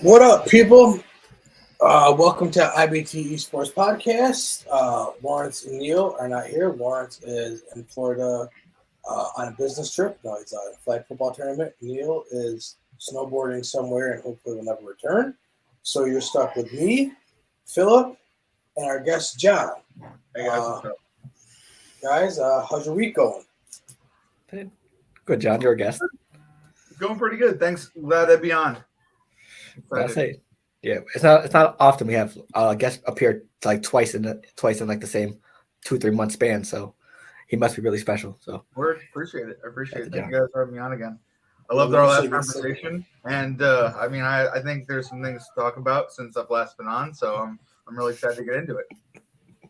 What up, people? Welcome to IBE Esports Podcast. Lawrence and Neil are not here. Lawrence is in Florida on a business trip. No, he's on a flag football tournament. Neil is snowboarding somewhere and hopefully will never return. So you're stuck with me, Philip, and our guest, John. Hey guys, Guys, how's your week going? Good, John. You're a guest. going pretty good. Thanks. Glad to be on. I say, yeah. It's not often we have guests appear like twice in like the same 2-3 month span. So he must be really special. So Word, appreciate it. I appreciate it. Thank John. you guys for having me on again. I loved our last conversation, and I think there's some things to talk about since I've last been on. So I'm really excited to get into it.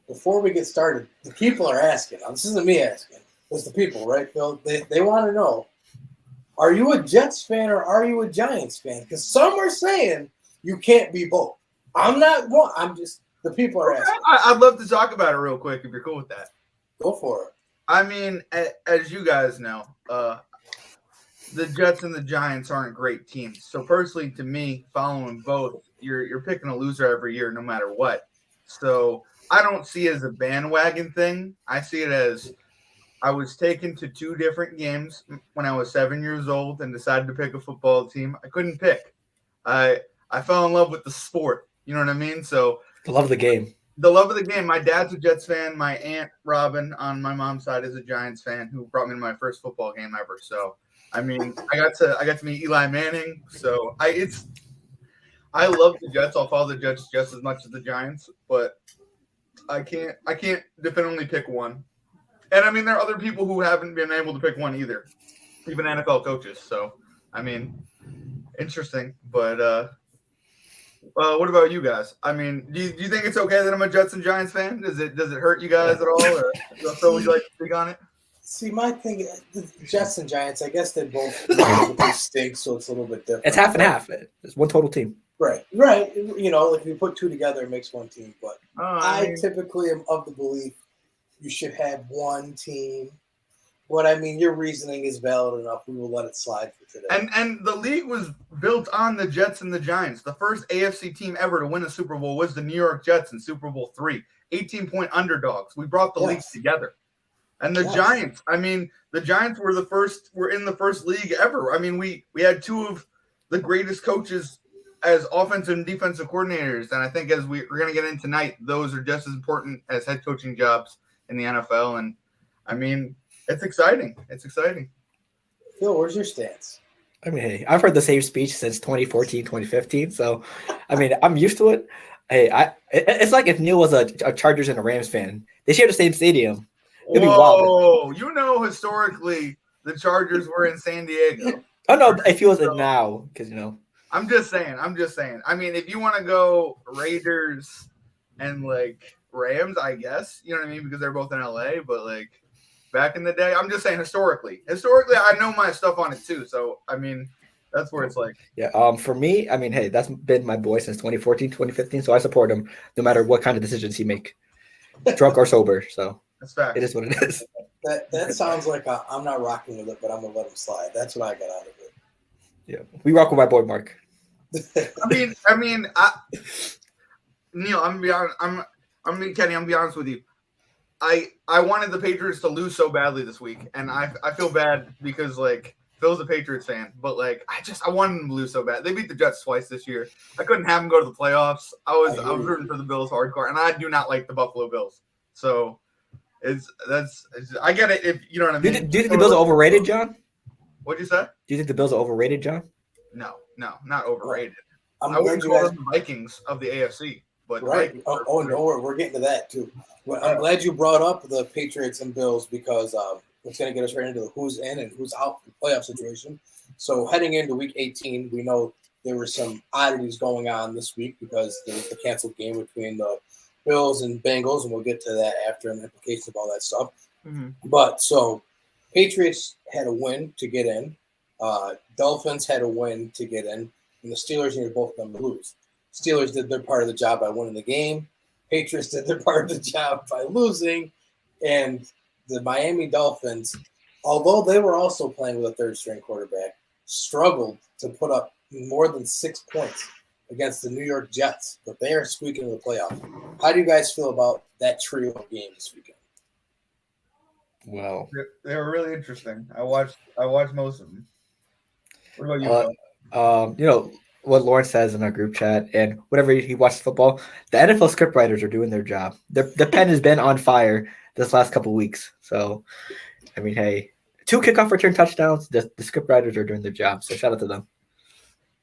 Before we get started, the people are asking. This isn't me asking. It's the people, right, Phil? They want to know. Are you a Jets fan or are you a Giants fan? Because some are saying you can't be both. I'm not one. I'm just, the people are asking. I'd love to talk about it real quick if you're cool with that. Go for it. I mean, as you guys know, the Jets and the Giants aren't great teams. So personally, to me, following both, you're picking a loser every year, no matter what. So I don't see it as a bandwagon thing. I see it as I was taken to 2 different games when I was 7 years old and decided to pick a football team. I couldn't pick. I fell in love with the sport. You know what I mean? So the love of the game. The love of the game. My dad's a Jets fan. My aunt Robin on my mom's side is a Giants fan who brought me to my first football game ever. So I mean, I got to meet Eli Manning. So I love the Jets. I'll follow the Jets just as much as the Giants, but I can't definitively pick one. And I mean, there are other people who haven't been able to pick one either, even NFL coaches. So, I mean, interesting. But what about you guys? I mean, do you think it's okay that I'm a Jets and Giants fan? Does it hurt you guys at all? Or so would you like to speak on it? See, my thing, the Jets and Giants, I guess they both stink, so it's a little bit different. It's half and half. It's one total team. Right. You know, if you put 2 together, it makes one team. But I typically am of the belief you should have one team. But I mean, your reasoning is valid enough. We will let it slide for today. And the league was built on the Jets and the Giants. The first AFC team ever to win a Super Bowl was the New York Jets in Super Bowl III. 18-point underdogs. We brought the leagues together. And the Giants, I mean, the Giants were in the first league ever. I mean, we had 2 of the greatest coaches as offensive and defensive coordinators. And I think as we're going to get in tonight, those are just as important as head coaching jobs in the NFL. And I mean, it's exciting. It's exciting. Phil, where's your stance? I mean, hey, I've heard the same speech since 2014, 2015. So, I mean, I'm used to it. Hey, it's like if Neil was a Chargers and a Rams fan. They share the same stadium. It'd be wild. You know, historically, the Chargers were in San Diego. Oh, no, if he was in now, because, you know. I'm just saying. I mean, if you want to go Raiders and, like, Rams, I guess, you know what I mean, because they're both in LA, but like back in the day, I'm just saying historically, I know my stuff on it too. So, I mean, that's where it's like. Yeah. For me, I mean, hey, that's been my boy since 2014, 2015. So I support him no matter what kind of decisions he make, drunk or sober. So that's fact. It is what it is. That sounds like I'm not rocking with it, but I'm going to let him slide. That's what I got out of it. Yeah. We rock with my boy, Mark. I mean, Neil, I'm gonna be honest with you. I wanted the Patriots to lose so badly this week, and I feel bad because like Phil's a Patriots fan, but like I wanted them to lose so bad. They beat the Jets twice this year. I couldn't have them go to the playoffs. I was rooting for the Bills hardcore, and I do not like the Buffalo Bills. So I get it if you know what I mean. Do you think the Bills are overrated, John? What'd you say? Do you think the Bills are overrated, John? No, not overrated. I wouldn't call them the Vikings of the AFC. But right. We're getting to that too. Well, I'm glad you brought up the Patriots and Bills because it's going to get us right into the who's in and who's out for the playoff situation. So heading into Week 18, we know there were some oddities going on this week because there was the canceled game between the Bills and Bengals, and we'll get to that after and the implications of all that stuff. Mm-hmm. But so Patriots had a win to get in. Dolphins had a win to get in, and the Steelers needed both of them to lose. Steelers did their part of the job by winning the game. Patriots did their part of the job by losing. And the Miami Dolphins, although they were also playing with a third-string quarterback, struggled to put up more than 6 points against the New York Jets, but they are squeaking in the playoff. How do you guys feel about that trio of games this weekend? Well, They were really interesting. I watched most of them. What about you, Phil? you know what Lauren says in our group chat, and whenever he watches football, the NFL scriptwriters are doing their job. The pen has been on fire this last couple of weeks. So, I mean, hey, 2 kickoff return touchdowns. The scriptwriters are doing their job. So shout out to them.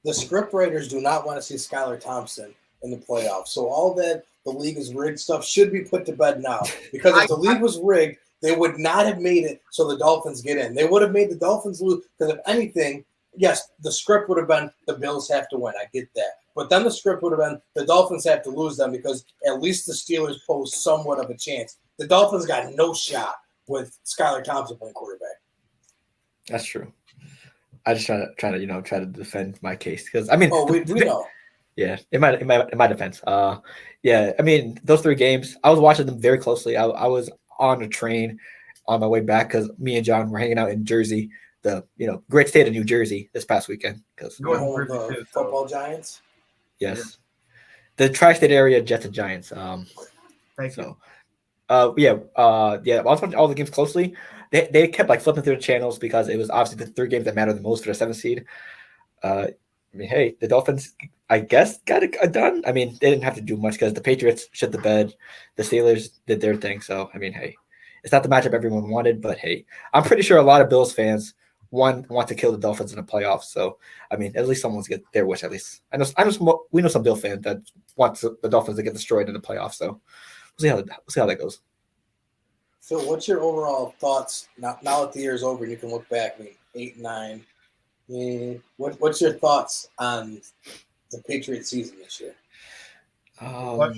The scriptwriters do not want to see Skylar Thompson in the playoffs. So all that the league is rigged stuff should be put to bed now. Because if the league was rigged, they would not have made it so the Dolphins get in. They would have made the Dolphins lose. Because if anything, yes, the script would have been the Bills have to win. I get that. But then the script would have been the Dolphins have to lose them because at least the Steelers pose somewhat of a chance. The Dolphins got no shot with Skylar Thompson playing quarterback. That's true. I just try to defend my case because I mean, we know. Yeah, in my defense, yeah, I mean those 3 games, I was watching them very closely. I was on a train on my way back because me and John were hanging out in Jersey, the great state of New Jersey this past weekend because football Giants. Yes, the tri-state area Jets and Giants. Thank you. Yeah. I was watching all the games closely. They kept like flipping through the channels because it was obviously the 3 games that mattered the most for the 7th seed. I mean, hey, the Dolphins, I guess, got it done. I mean, they didn't have to do much because the Patriots shit the bed. The Steelers did their thing. So, I mean, hey, it's not the matchup everyone wanted, but hey, I'm pretty sure a lot of Bills fans want to kill the Dolphins in the playoffs. So, I mean, at least someone's get their wish. At least we know some Bill fans that wants the Dolphins to get destroyed in the playoffs. So, we'll see how that goes. So, what's your overall thoughts now that the year's over and you can look back? I mean, 8, 9. What's your thoughts on the Patriots season this year? I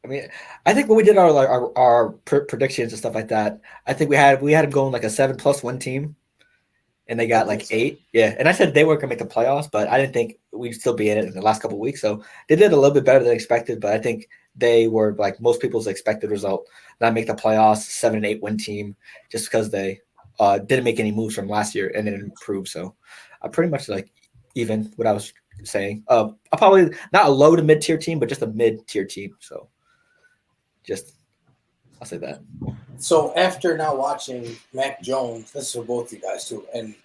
mean, I think when we did our predictions and stuff like that, I think we had them going like a 7+1 team, and they got like 8. Yeah, and I said they weren't gonna make the playoffs, but I didn't think we'd still be in it in the last couple of weeks. So they did a little bit better than expected, but I think they were like most people's expected result, not make the playoffs, 7-8 win team, just because they didn't make any moves from last year and didn't improve. So I pretty much like even what I was saying. I'm probably not a low to mid tier team, but just a mid tier team. So I'll say that. So after now watching Mac Jones, this is for both you guys too, and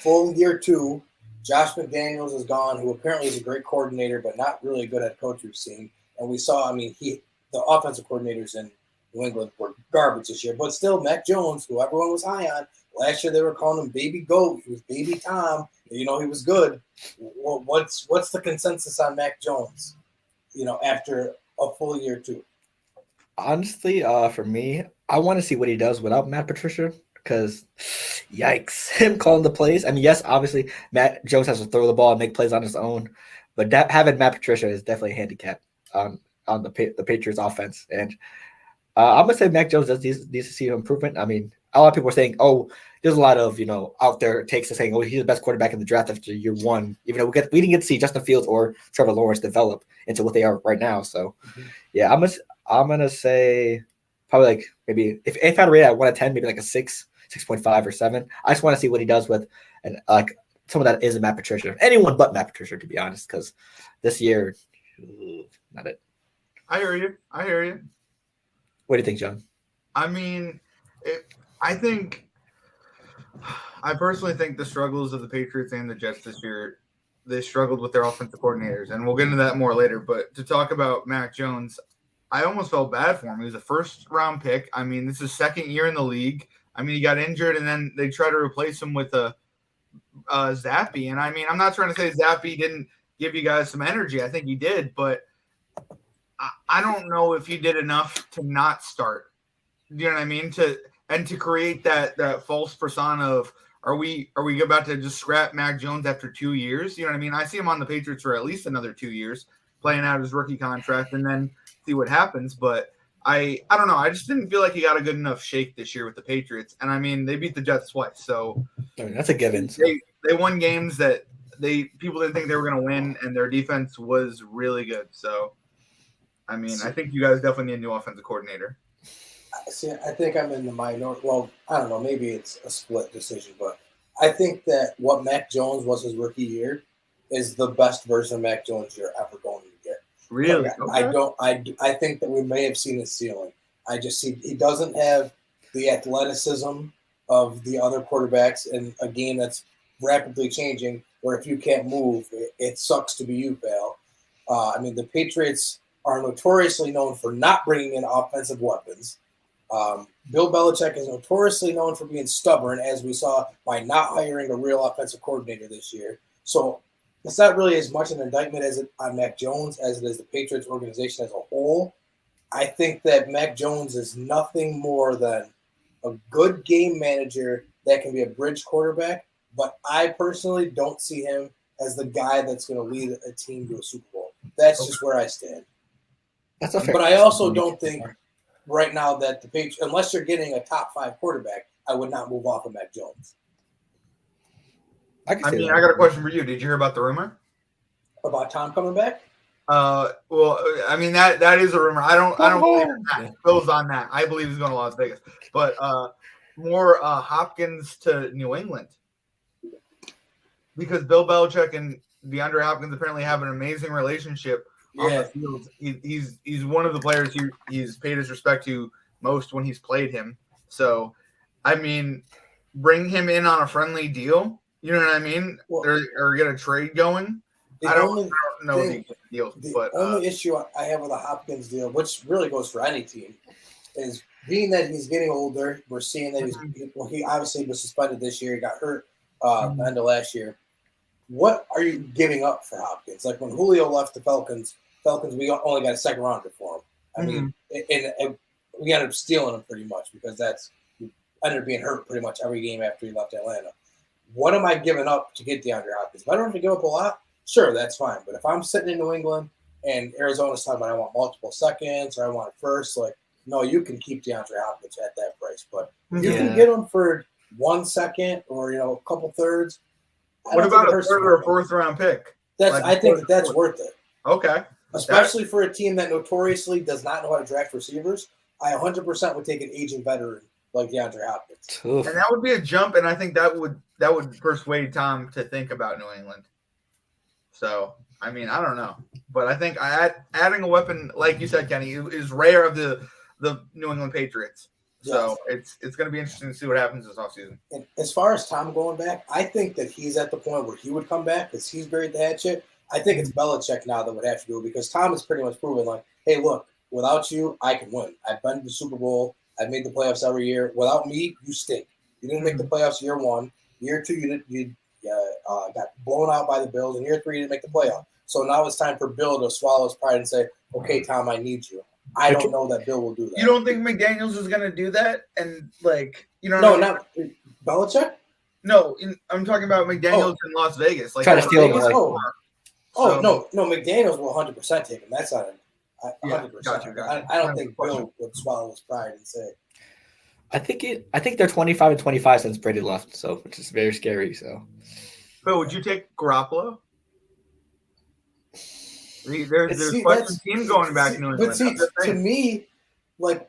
full year 2, Josh McDaniels is gone, who apparently is a great coordinator, but not really a good head coach we've seen. And we saw, the offensive coordinators in New England were garbage this year, but still Mac Jones, who everyone was high on, last year they were calling him Baby Goat. He was Baby Tom. He was good. What's the consensus on Mac Jones? After a full year 2. Honestly, for me, I want to see what he does without Matt Patricia because, yikes, him calling the plays. I mean, yes, obviously Matt Jones has to throw the ball and make plays on his own, but having Matt Patricia is definitely a handicap on the Patriots offense. And I'm gonna say Mac Jones needs to see an improvement. I mean, a lot of people are saying, "Oh, there's a lot of out there takes to saying, oh, he's the best quarterback in the draft after year 1." Even though we didn't get to see Justin Fields or Trevor Lawrence develop into what they are right now. So, yeah, I'm gonna say probably like maybe if I had to rate at 1 to 10, maybe like a 6, 6.5 or 7. I just want to see what he does with like someone that isn't Matt Patricia, anyone but Matt Patricia, to be honest, because this year, not it. I hear you. What do you think, John? I mean, I personally think the struggles of the Patriots and the Jets this year, they struggled with their offensive coordinators, and we'll get into that more later. But to talk about Mac Jones, I almost felt bad for him. He was a first-round pick. I mean, this is his 2nd year in the league. I mean, he got injured, and then they tried to replace him with a Zappy. And I mean, I'm not trying to say Zappy didn't give you guys some energy. I think he did, but I don't know if he did enough to not start. You know what I mean? To create that false persona of are we about to just scrap Mac Jones after 2 years? You know what I mean? I see him on the Patriots for at least another 2 years, playing out his rookie contract, and then see what happens. But I don't know. I just didn't feel like he got a good enough shake this year with the Patriots. And I mean, they beat the Jets twice, so I mean, that's a given. So. They won games that people didn't think they were going to win, and their defense was really good. So, I mean, I think you guys definitely need a new offensive coordinator. See, I think I'm in the minority. Well, I don't know. Maybe it's a split decision, but I think that what Mac Jones was his rookie year is the best version of Mac Jones you're ever going to get. Really? I think that we may have seen his ceiling. I just see he doesn't have the athleticism of the other quarterbacks in a game that's rapidly changing, where if you can't move, it sucks to be you, pal. I mean, the Patriots are notoriously known for not bringing in offensive weapons. Bill Belichick is notoriously known for being stubborn, as we saw by not hiring a real offensive coordinator this year. So it's not really as much an indictment on Mac Jones as it is the Patriots organization as a whole. I think that Mac Jones is nothing more than a good game manager that can be a bridge quarterback, but I personally don't see him as the guy that's going to lead a team to a Super Bowl. That's just where I stand. That's a fair. But I also don't think right now that the Patriots, unless you're getting a top 5 quarterback, I would not move off of Mac Jones. I got a question for you. Did you hear about the rumor about Tom coming back? Well, I mean that is a rumor. I don't believe in that. Bill's on that. I believe he's going to Las Vegas. But more Hopkins to New England, because Bill Belichick and DeAndre Hopkins apparently have an amazing relationship on the field. He's one of the players he's paid his respect to most when he's played him. So, I mean, bring him in on a friendly deal. You know what I mean? Well, or get a trade going. I don't know the deal. The only issue I have with a Hopkins deal, which really goes for any team, is being that he's getting older. We're seeing that he obviously was suspended this year. He got hurt the end of last year. What are you giving up for Hopkins? Like when Julio left the Falcons, we only got a second rounder for him. I mean, and we ended up stealing him pretty much because he ended up being hurt pretty much every game after he left Atlanta. What am I giving up to get DeAndre Hopkins? If I don't have to give up a lot, sure, that's fine. But if I'm sitting in New England and Arizona's talking about I want multiple seconds or I want it first, like, no, you can keep DeAndre Hopkins at that price. But you can get him for 1 second or, a couple thirds. What about a third or a fourth round pick? I think that's worth it. Okay. Especially for a team that notoriously does not know how to draft receivers. I 100% would take an aging veteran like DeAndre Hopkins. And that would be a jump, and I think that would persuade Tom to think about New England. So, I mean, I don't know. But I think adding a weapon, like you said, Kenny, is rare of the New England Patriots. So it's going to be interesting to see what happens this offseason. And as far as Tom going back, I think that he's at the point where he would come back because he's buried the hatchet. I think it's Belichick now that would have to do it because Tom has pretty much proven, like, hey, look, without you, I can win. I've been to the Super Bowl. I've made the playoffs every year. Without me, you stink. You didn't make the playoffs year 1. Year 2, you got blown out by the Bills. And year 3, you didn't make the playoff. So now it's time for Bill to swallow his pride and say, okay, Tom, I need you. I don't know that Bill will do that. You don't think McDaniels is going to do that? And, like, No, not Belichick? No, I'm talking about McDaniels in Las Vegas. Like, try to steal him. No, McDaniels will 100% take him. That's not 100%. Gotcha. I don't think Bill would swallow his pride and say. I think they're 25-25 since Brady left, so which is very scary. So, Bill, would you take Garoppolo? There's quite some teams going back to New England. But to me, like,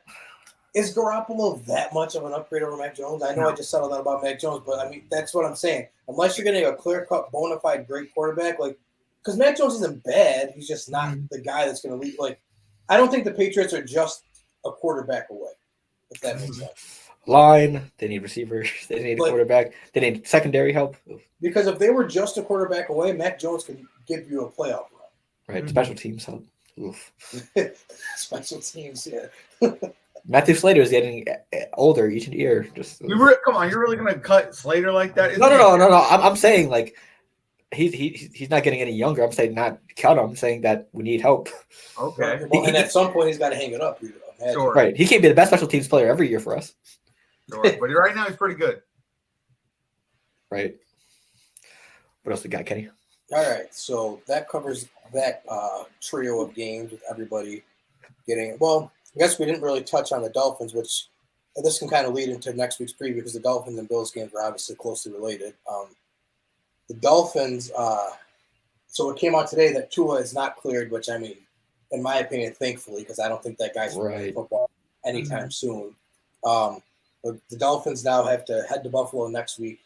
is Garoppolo that much of an upgrade over Mac Jones? I know I just said all that about Mac Jones, but I mean that's what I'm saying. Unless you're getting a clear-cut, bona fide great quarterback, like. Because Mac Jones isn't bad. He's just not the guy that's going to lead. Like, I don't think the Patriots are just a quarterback away, if that makes sense. Line, they need receivers. They need a quarterback. They need secondary help. Because if they were just a quarterback away, Mac Jones could give you a playoff run. Right, special teams help. Oof. Special teams, yeah. Matthew Slater is getting older each year. Come on, you're really going to cut Slater like that? No. I'm saying, like, He's not getting any younger. I'm saying not cut him. I'm saying that we need help. Okay. And at some point, he's got to hang it up. Sure. Right. He can't be the best special teams player every year for us. Sure. But right now, he's pretty good. Right. What else we got, Kenny? All right. So that covers that trio of games with everybody getting it. Well, I guess we didn't really touch on the Dolphins, which this can kind of lead into next week's preview because the Dolphins and Bills games are obviously closely related. The Dolphins, so it came out today that Tua is not cleared, which, I mean, in my opinion, thankfully, because I don't think that guy's going to play football anytime soon. But the Dolphins now have to head to Buffalo next week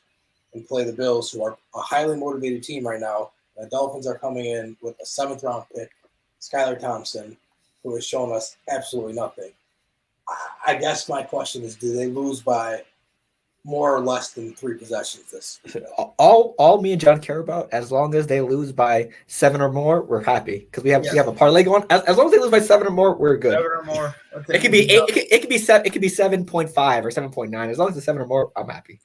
and play the Bills, who are a highly motivated team right now The Dolphins are coming in with a 7th-round pick, Skylar Thompson, who has shown us absolutely nothing. I guess my question is, do they lose by more or less than 3 possessions this season? All me and John care about, as long as they lose by 7 or more, we're happy because we have a parlay going. As long as they lose by 7 or more, we're good. 7 or more. It could be 8. It could be 7. It could be 7.5 or 7.9. As long as it's 7 or more, I'm happy.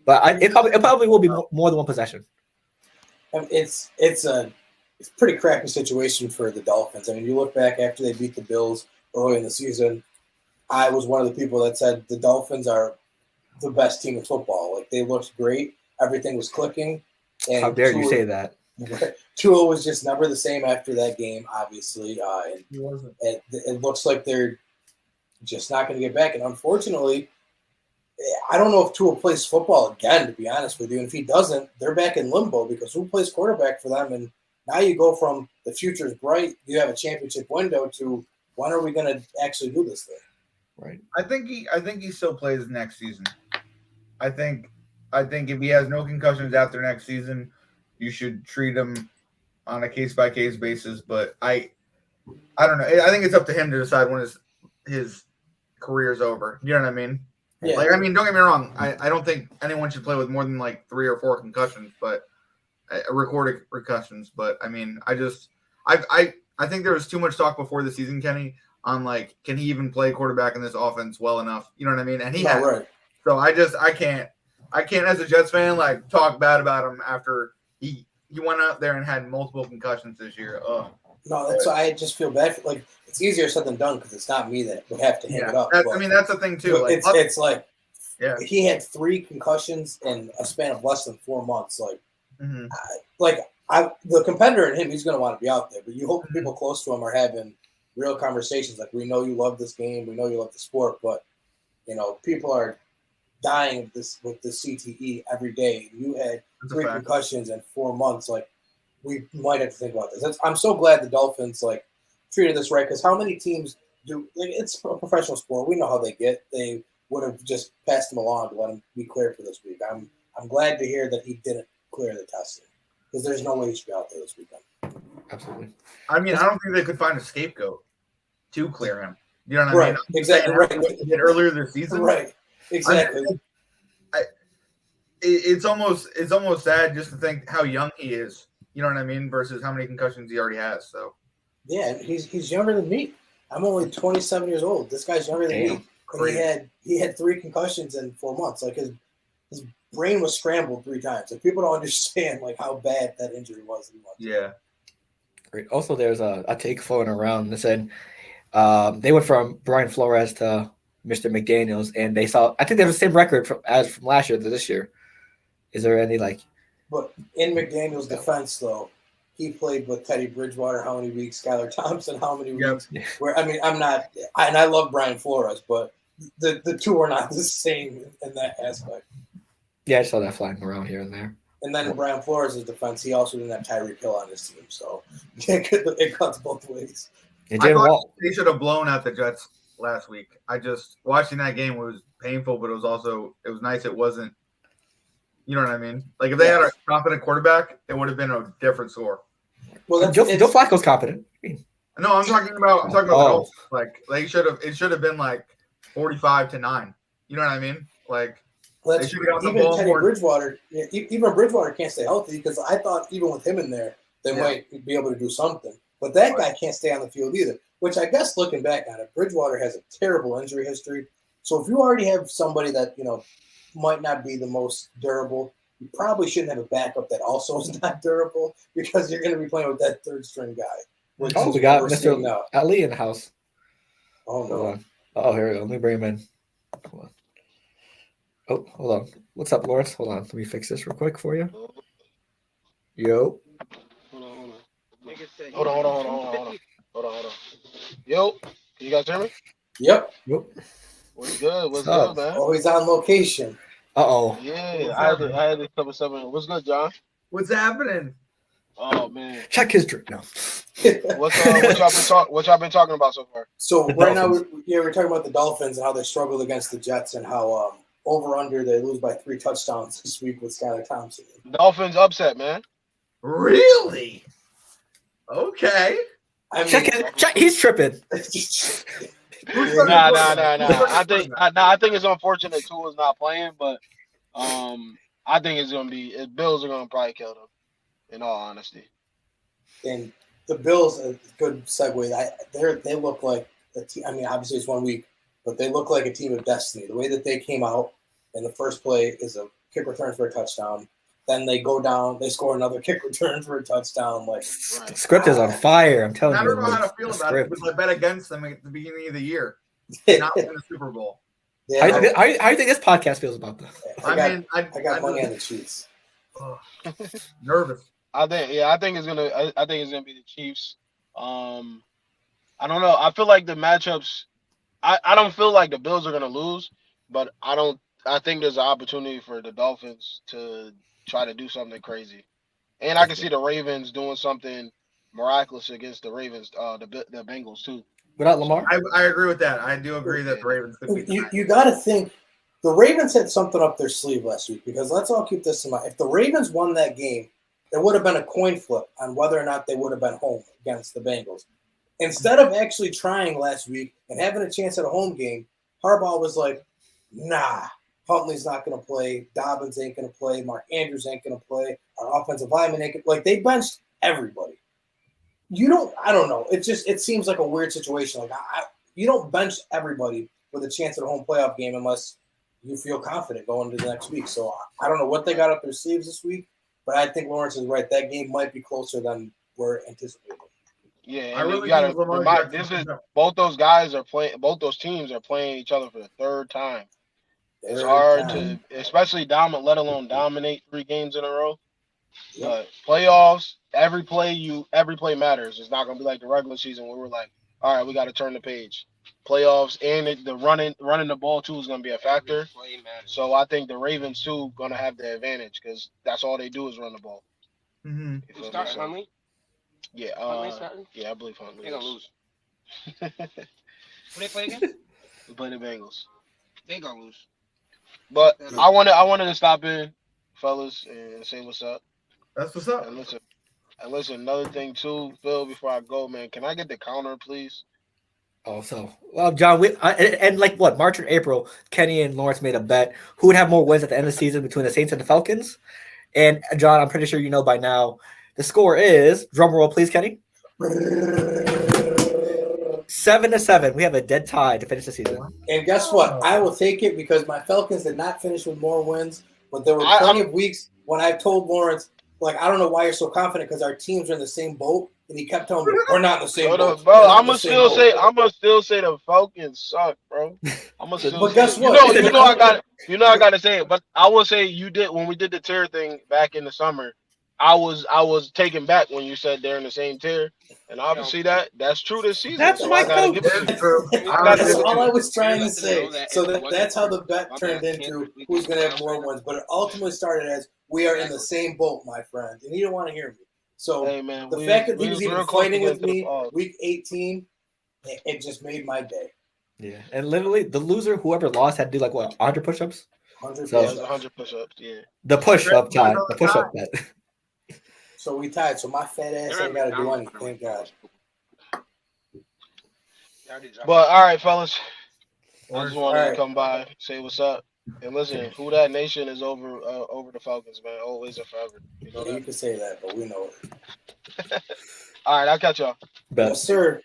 But it probably will be more than 1 possession. It's a pretty crappy situation for the Dolphins. I mean, you look back after they beat the Bills early in the season. I was one of the people that said the Dolphins are the best team in football. Like, they looked great. Everything was clicking. And how dare you say that? Tua was just never the same after that game, obviously. And He wasn't. it looks like they're just not going to get back. And unfortunately, I don't know if Tua plays football again, to be honest with you. And if he doesn't, they're back in limbo because who plays quarterback for them? And now you go from the future's bright, you have a championship window, to when are we going to actually do this thing? Right. I think he still plays next season. I think if he has no concussions after next season, you should treat him on a case-by-case basis. But I don't know. I think it's up to him to decide when his career's over. You know what I mean? Yeah. Like, I mean, don't get me wrong. I don't think anyone should play with more than like 3 or 4 concussions, but recorded concussions. But I mean, I think there was too much talk before the season, Kenny, on like, can he even play quarterback in this offense well enough? You know what I mean? And he has. Right. So I can't as a Jets fan like talk bad about him after he went out there and had multiple concussions this year. Ugh. No, that's why I just feel bad. Like, it's easier said than done because it's not me that would have to hang it up. That's the thing too. Like, it's like, yeah, he had 3 concussions in a span of less than 4 months. Like, mm-hmm. The competitor in him, he's going to want to be out there. But you hope people close to him are having real conversations. Like, we know you love this game, we know you love the sport, but people are dying with the CTE every day. You had 3 concussions in 4 months. Like, we might have to think about this. I'm so glad the Dolphins treated this right, because how many teams do? Like, it's a professional sport. We know how they get. They would have just passed him along to let him be cleared for this week. I'm glad to hear that he didn't clear the testing, because there's no way he should be out there this weekend. Absolutely. I mean, I don't think they could find a scapegoat to clear him. You know what Right. I mean? Exactly. Right. He did earlier this season. Right. Exactly. It's almost sad just to think how young he is. You know what I mean? Versus how many concussions he already has. So. Yeah, he's younger than me. I'm only 27 years old. This guy's younger than me. And he had 3 concussions in 4 months. Like, his brain was scrambled 3 times. Like, people don't understand how bad that injury was. Yeah. Great. Also, there's a take floating around that said they went from Brian Flores to Mr. McDaniels, and they saw. I think they have the same record as from last year to this year. Is there any But in McDaniels' defense, though, he played with Teddy Bridgewater how many weeks, Skylar Thompson how many weeks? Yeah. Where I'm not, and I love Brian Flores, but the two are not the same in that aspect. Yeah, I saw that flying around here and there. And then in Brian Flores' defense, he also didn't have Tyreek Hill on his team, so it cuts both ways. And I Jalen thought Wall. they should have blown out the Jets last week. I just watching that game was painful, but it was nice. It wasn't. You know what I mean? Like, if they had a competent quarterback, it would have been a different score. Well, Joe Flacco's competent. No, I'm talking about the Dolphins. Like, it should have been like 45-9. You know what I mean? Like, they should have gotten the ball Teddy more. Bridgewater, even Bridgewater can't stay healthy, because I thought even with him in there, they might be able to do something. But that guy can't stay on the field either, which I guess looking back on it, Bridgewater has a terrible injury history. So if you already have somebody that, might not be the most durable, you probably shouldn't have a backup that also is not durable, because you're going to be playing with that 3rd string guy. We got Mr. Ali in the house. Oh, no. Hold on. Oh, here we go. Let me bring him in. Hold on. Oh, hold on. What's up, Lawrence? Hold on. Let me fix this real quick for you. Yo. Hold on. Yo, can you guys hear me? Yep. What's good? What's good, man? Oh, he's on location. Uh-oh. Yeah, I had to cover something. What's good, John? What's happening? Oh man. Check his drink. No. What y'all been talking about so far? So right now, we're talking about the Dolphins and how they struggled against the Jets, and how over under they lose by 3 touchdowns this week with Skylar Thompson. Dolphins upset, man. Really? Okay. I mean, He's tripping. Nah. I think it's unfortunate Tua's not playing, but I think it's gonna be Bills are gonna probably kill them. In all honesty, and the Bills, a good segue. They look like a team. I mean, obviously it's 1 week, but they look like a team of destiny. The way that they came out in the first play is a kick return for a touchdown. Then they go down, they score another kick return for a touchdown. Like the script is on fire. I'm telling I you. don't know how to feel about it because I bet against them at the beginning of the year, not win the Super Bowl. Yeah, how do you think this podcast feels about that? I got money on the Chiefs. Nervous. I think it's gonna be the Chiefs. I don't know. I feel like the matchups. I don't feel like the Bills are gonna lose, but I think there's an opportunity for the Dolphins to try to do something crazy, and I can see the Ravens doing something miraculous against the Ravens, the Bengals too. Without Lamar, I agree with that. I do agree that the Ravens could be. You got to think the Ravens had something up their sleeve last week because let's all keep this in mind. If the Ravens won that game, it would have been a coin flip on whether or not they would have been home against the Bengals. Instead of actually trying last week and having a chance at a home game, Harbaugh was like, nah, Huntley's not going to play. Dobbins ain't going to play. Mark Andrews ain't going to play. Our offensive lineman ain't going to play. They benched everybody. I don't know. It seems like a weird situation. Like you don't bench everybody with a chance at a home playoff game unless you feel confident going into the next week. So I don't know what they got up their sleeves this week, but I think Lawrence is right. That game might be closer than we're anticipating. Yeah, and you got to remind both those guys are playing. Both those teams are playing each other for the third time. It's hard to, especially let alone dominate 3 games in a row. Yep. But playoffs, every play matters. It's not going to be like the regular season where we're like, all right, we got to turn the page. Playoffs and the running the ball too is going to be a factor. So I think the Ravens too going to have the advantage because that's all they do is run the ball. Mm-hmm. Who starts Huntley? Yeah, I believe Huntley. They're gonna lose. Who they play again? We play the Bengals. They gonna lose. But I wanted to stop in, fellas, and say what's up. That's what's up. And listen, another thing too, Phil. Before I go, man, can I get the counter, please? Oh, so well, John. And like what March or April, Kenny and Lawrence made a bet who would have more wins at the end of the season between the Saints and the Falcons. And John, I'm pretty sure you know by now. The score is, drum roll, please, Kenny. 7-7. We have a dead tie to finish the season. And guess what? I will take it because my Falcons did not finish with more wins, but there were plenty of weeks when I told Lawrence, like, I don't know why you're so confident because our teams are in the same boat, and he kept telling me we're not in the same boat. Bro, I'm gonna still say the Falcons suck, bro. I'm gonna still. But guess what? I gotta say it. But I will say you did when we did the tier thing back in the summer. I was taken back when you said they're in the same tier, and obviously that's true this season. That's so my I gotta That's all I was trying to say. So that's how the bet turned into who's going to have more wins. But it ultimately started as we are in the same boat, my friend, and he didn't want to hear me. So hey, man, the fact that he was even fighting with me week 18, it just made my day. Yeah, and literally the loser, whoever lost, had to do like what 100 push-ups. 100 push-ups. Yeah. The push-up time. The push-up bet. So we tied. So my fat ass ain't got to do anything. Thank God. But all right, fellas. I just wanted to come by, say what's up, and listen. Who that nation is over the Falcons, man. Always and forever. You know that? You can say that, but we know it. All right, I'll catch y'all. Yes, sir.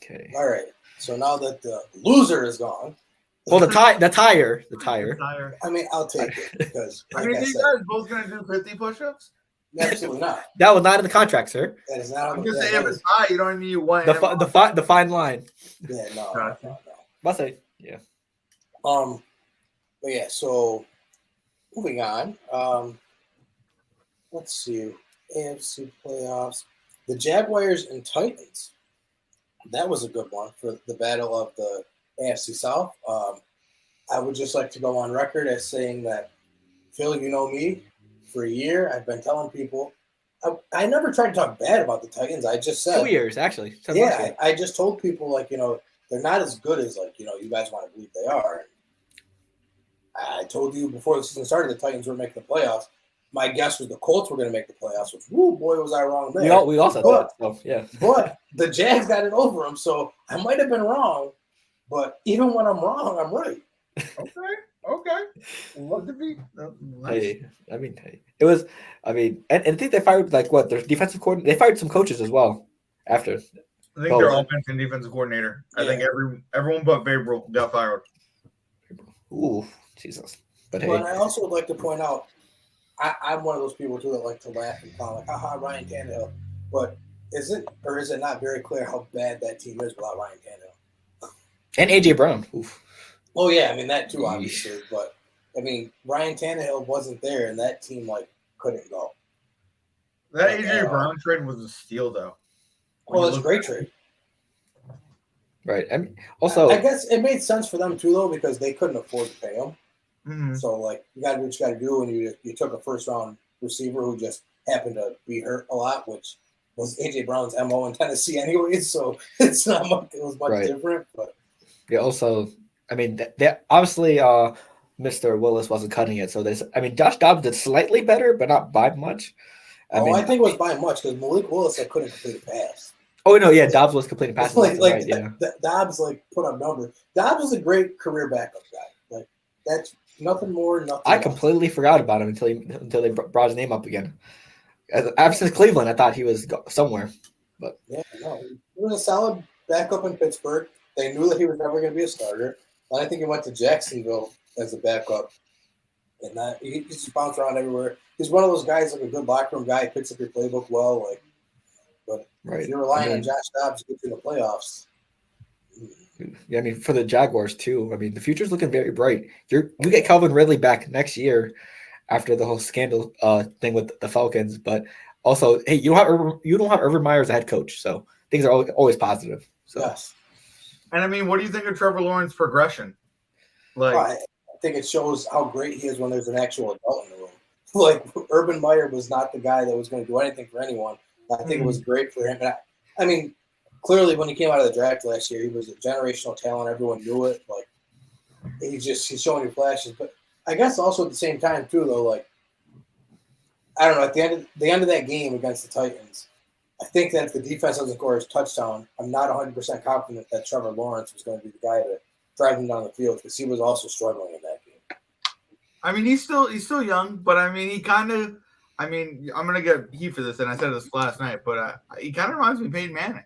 Okay. All right. So now that the loser is gone. Well, the tire. I mean, I'll take it because. Like you guys both gonna do 50 push-ups? Absolutely not. That was not in the contract, sir. That is not. I'm just saying, if it's high, you don't need one. The fine line. Yeah, no. I'll say, yeah. But yeah. So, moving on. Let's see. AFC playoffs. The Jaguars and Titans. That was a good one for the battle of the AFC South. I would just like to go on record as saying that, Phil, you know me, for a year, I've been telling people, I never tried to talk bad about the Titans. I just said 2 years, actually. Yeah, I just told people, like, they're not as good as, like, you guys want to believe they are. I told you before the season started the Titans were making the playoffs. my guess was the Colts were going to make the playoffs. Which, woo, boy, was I wrong there. We also thought so, yeah. But the Jags got it over them, so I might have been wrong. But even when I'm wrong, I'm right. Okay. Love to be. Hey, it was. I think they fired their defensive coordinator. They fired some coaches as well after. I think their offensive and defensive coordinator. Yeah. I think everyone but Vrabel got fired. Ooh, Jesus. But I also would like to point out, I'm one of those people too that like to laugh and call haha, Ryan Tannehill. But is it not very clear how bad that team is without Ryan Tannehill? And AJ Brown. Oof. Oh yeah, that too, obviously. But Ryan Tannehill wasn't there, and that team couldn't go. That AJ Brown trade was a steal, though. Well, it's a great trade. Right. I guess it made sense for them too, though, because they couldn't afford to pay him. Mm-hmm. So you got to do what you got to do, and you took a first round receiver who just happened to be hurt a lot, which was AJ Brown's MO in Tennessee, anyways. So it's not much. It was much different, but yeah. Also, they obviously Mr. Willis wasn't cutting it, so Josh Dobbs did slightly better, but not by much. I think it was by much because Malik Willis couldn't complete a pass. Oh no, yeah, Dobbs was completing passes. Dobbs put up numbers. Dobbs was a great career backup guy. That's nothing more, nothing. I completely forgot about him until they brought his name up again. Ever since Cleveland, I thought he was somewhere. But yeah, no, he was a solid backup in Pittsburgh. They knew that he was never going to be a starter. And I think he went to Jacksonville as a backup, and he just bounced around everywhere. He's one of those guys, a good locker room guy, picks up your playbook well, But if you're relying on Josh Dobbs to get to the playoffs. Yeah, for the Jaguars too. The future's looking very bright. You get Calvin Ridley back next year after the whole scandal thing with the Falcons, but also, hey, you don't have Urban Meyer as a head coach, so things are always positive. So. Yes. And what do you think of Trevor Lawrence's progression? I think it shows how great he is when there's an actual adult in the room. Urban Meyer was not the guy that was going to do anything for anyone. I think it was great for him. And clearly when he came out of the draft last year, he was a generational talent. Everyone knew it. He's showing you flashes. But I guess also at the same time too, though, I don't know, at the end of that game against the Titans, I think that if the defense doesn't score his touchdown, I'm not 100% confident that Trevor Lawrence was going to be the guy to drive him down the field because he was also struggling in that game. He's still young, but he kind of. I'm going to get heat for this, and I said this last night, but he kind of reminds me of Peyton Manning.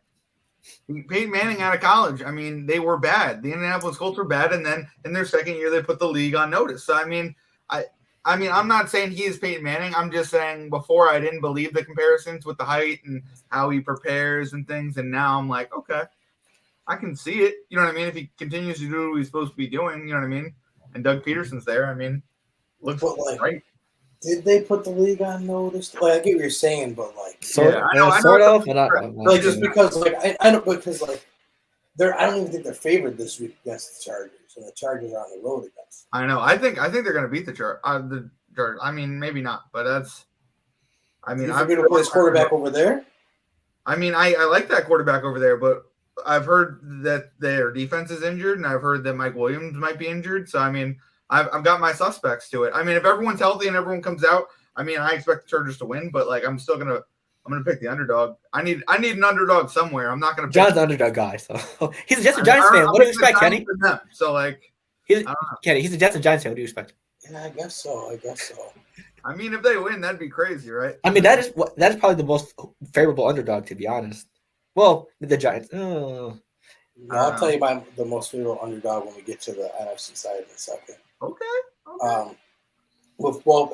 Peyton Manning out of college, they were bad. The Indianapolis Colts were bad, and then in their second year, they put the league on notice. So, I'm not saying he is Peyton Manning. I'm just saying before I didn't believe the comparisons with the height and how he prepares and things, and now I'm like, okay, I can see it. You know what I mean? If he continues to do what he's supposed to be doing, you know what I mean? And Doug Peterson's there, looks great. Did they put the league on notice? I get what you're saying, but sort of. Just because I know because I don't even think they're favored this week against the Chargers, and the Chargers are on the road against. I know. I think they're going to beat the Chargers. Maybe not, but that's. I'm going to play this quarterback over there. I like that quarterback over there, but I've heard that their defense is injured, and I've heard that Mike Williams might be injured. So I've got my suspects to it. If everyone's healthy and everyone comes out, I expect the Chargers to win, but I'm still gonna pick the underdog. I need an underdog somewhere. I'm not gonna. John's the underdog guy, so he's just a Giants fan. What do you expect, Kenny? So Kenny, he's a Jets and Giants fan. What do you expect? Yeah, I guess so. If they win, that'd be crazy, right? That is probably the most favorable underdog, to be honest. Well, the Giants. I'll tell you about the most favorable underdog when we get to the NFC side in a second. Okay.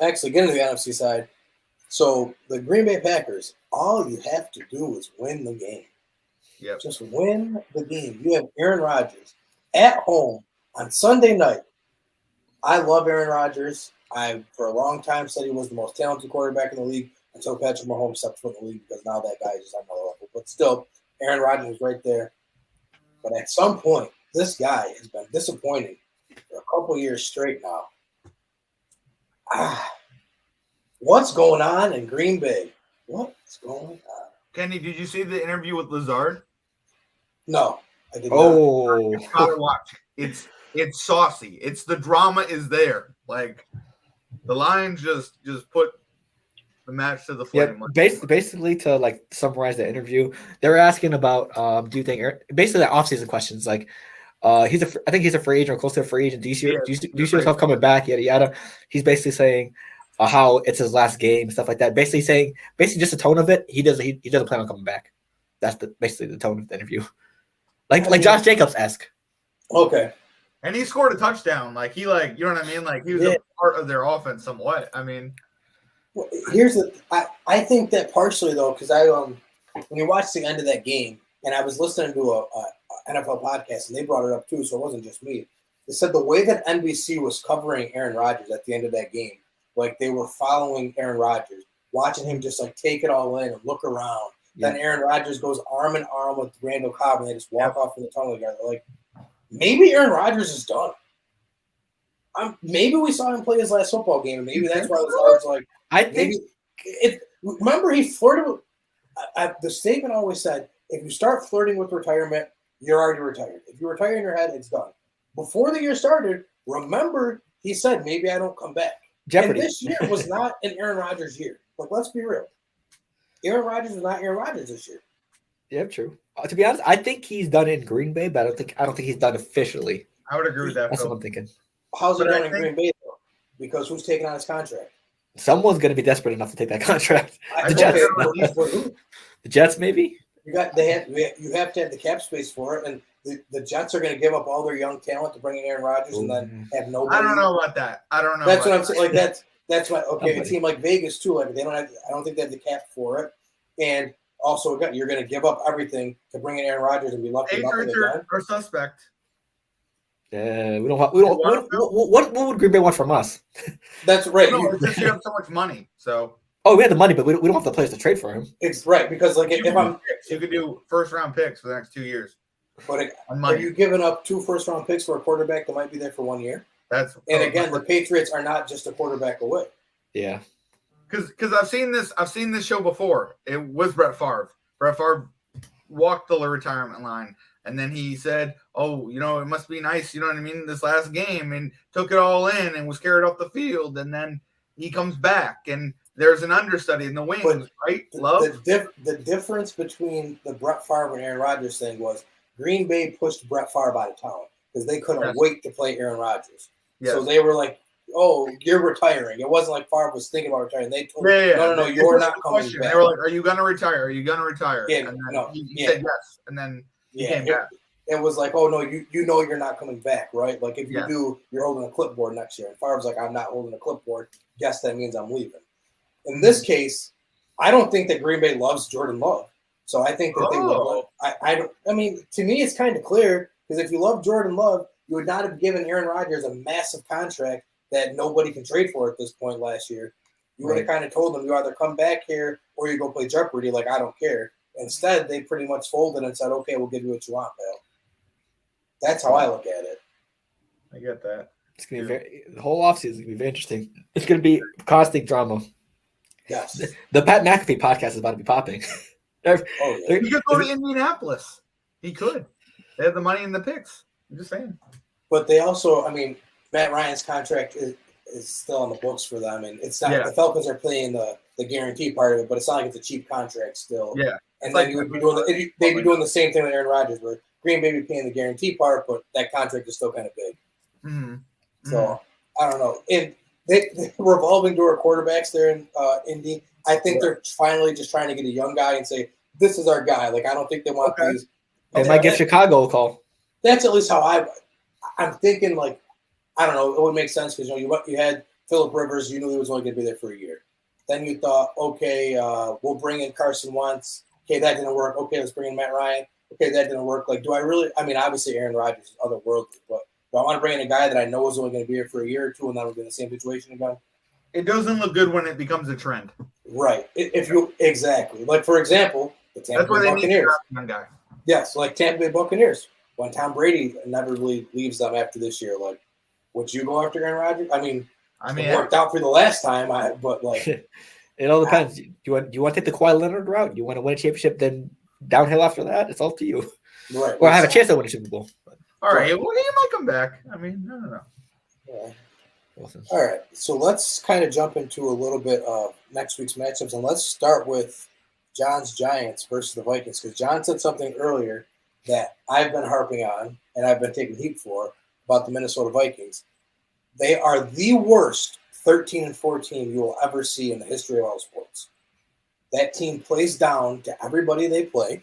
Actually, get into the NFC side. So the Green Bay Packers, all you have to do is win the game. Yep. Just win the game. You have Aaron Rodgers at home on Sunday night. I love Aaron Rodgers. I, for a long time, said he was the most talented quarterback in the league until Patrick Mahomes stepped foot in the league because now that guy is just on another level. But still, Aaron Rodgers is right there. But at some point, this guy has been disappointing for a couple years straight now. What's going on in Green Bay? What's going on? Kenny, did you see the interview with Lazard? No, I did not. You gotta watch it. It's saucy. The drama is there. The Lions just put the match to the Yeah, flame. basically to like summarize the interview, they were asking about do you think basically the offseason questions like I think he's a free agent or close to a free agent. Do you see yourself coming back? Yada yada. He's basically saying how it's his last game, stuff like that. Basically just the tone of it. He doesn't plan on coming back. That's basically the tone of the interview. Like Josh Jacobs-esque. Okay. And he scored a touchdown. Like you know what I mean? Like he was a part of their offense somewhat. I mean, well, I think that partially though, because when you watch the end of that game, and I was listening to a NFL podcast, and they brought it up too, so it wasn't just me. They said the way that NBC was covering Aaron Rodgers at the end of that game, like they were following Aaron Rodgers, watching him just like take it all in and look around. Yeah. Then Aaron Rodgers goes arm in arm with Randall Cobb, and they just walk off in the tunnel together. Like maybe Aaron Rodgers is done. Maybe we saw him play his last football game, and maybe that's why I was like, I think remember he flirted with. The statement always said, if you start flirting with retirement, you're already retired. If you retire in your head, it's done. Before the year started, remember, he said, maybe I don't come back. Jeopardy. And this year was not an Aaron Rodgers year. Like, let's be real. Aaron Rodgers was not Aaron Rodgers this year. Yeah, true. To be honest, I think he's done it in Green Bay, but I don't think he's done officially. I would agree with that. That's what I'm thinking. How's he done in Green Bay, though? Because who's taking on his contract? Someone's going to be desperate enough to take that contract. The Jets. The Jets, maybe? You have to have the cap space for it, and the Jets are going to give up all their young talent to bring in Aaron Rodgers and then have nobody. I don't know about that. I don't know. That's what I'm saying. Like that's why. Okay, a team like Vegas too. Like they don't have. I don't think they have the cap for it, and also you're going to give up everything to bring in Aaron Rodgers and be left with nothing again. Or suspect. We don't. What would Green Bay want from us? That's right. No, it's just you have so much money, so. Oh, we have the money, but we don't have the players to trade for him. It's right because like if I'm, you could do first-round picks for the next 2 years. But are you giving up 2 first-round picks for a quarterback that might be there for 1 year? And again, the Patriots are not just a quarterback away. Yeah, because I've seen this show before. It was Brett Favre. Brett Favre walked the retirement line, and then he said, "Oh, it must be nice, this last game," and took it all in and was carried off the field, and then he comes back and. There's an understudy in the wings, right? Love. The difference between the Brett Favre and Aaron Rodgers thing was Green Bay pushed Brett Favre out of town because they couldn't wait to play Aaron Rodgers. Yes. So they were like, "Oh, you're retiring." It wasn't like Favre was thinking about retiring. They told him, "No, you're not coming back." They were like, "Are you going to retire? Are you going to retire?" Yeah, and then he said yes, and then he came back. It was like, "Oh no, you're not coming back, right? Like if you do, you're holding a clipboard next year." And Favre's like, "I'm not holding a clipboard. Guess that means I'm leaving." In this case, I don't think that Green Bay loves Jordan Love. So I think that they would. I mean, to me, it's kind of clear because if you love Jordan Love, you would not have given Aaron Rodgers a massive contract that nobody can trade for at this point last year. You would have kind of told them you either come back here or you go play Jeopardy. Like, I don't care. Instead, they pretty much folded and said, "Okay, we'll give you what you want, pal." That's how I look at it. I get that. It's gonna be the whole offseason is gonna be very interesting. It's gonna be constant drama. Yes. The Pat McAfee podcast is about to be popping. He could go to Indianapolis. He could. They have the money in the picks. I'm just saying. But they also, Matt Ryan's contract is still on the books for them, and it's not. Yeah. The Falcons are playing the guarantee part of it, but it's not like it's a cheap contract still. Yeah. And then they'd be doing the same thing with Aaron Rodgers, where Green Bay be paying the guarantee part, but that contract is still kind of big. Mm-hmm. So I don't know. And they revolving door quarterbacks there in Indy. I think they're finally just trying to get a young guy and say, "This is our guy." Like I don't think they want these. They might give Chicago a call. That's at least how I'm thinking. Like I don't know. It would make sense because you had Phillip Rivers. You knew he was only going to be there for a year. Then you thought, okay, we'll bring in Carson Wentz. Okay, that didn't work. Okay, let's bring in Matt Ryan. Okay, that didn't work. Like, do I really? Obviously Aaron Rodgers is otherworldly, but. Do I want to bring in a guy that I know is only going to be here for a year or two and then we'll be in the same situation again? It doesn't look good when it becomes a trend. Right. Exactly. Like, for example, the Tampa Bay Buccaneers. Guy. Yes, like Tampa Bay Buccaneers. When Tom Brady inevitably leaves them after this year, like, would you go after Aaron Rodgers? It worked out for the last time, but like. It all depends. Do you want to take the Kawhi Leonard route? You want to win a championship, then downhill after that? It's all to you. Right. Or have a chance to win a Super Bowl. All right. Well, he might come back. I don't know. Yeah. Wilson. All right, so let's kind of jump into a little bit of next week's matchups, and let's start with John's Giants versus the Vikings, because John said something earlier that I've been harping on and I've been taking heat for about the Minnesota Vikings. They are the worst 13-4 team you will ever see in the history of all sports. That team plays down to everybody they play.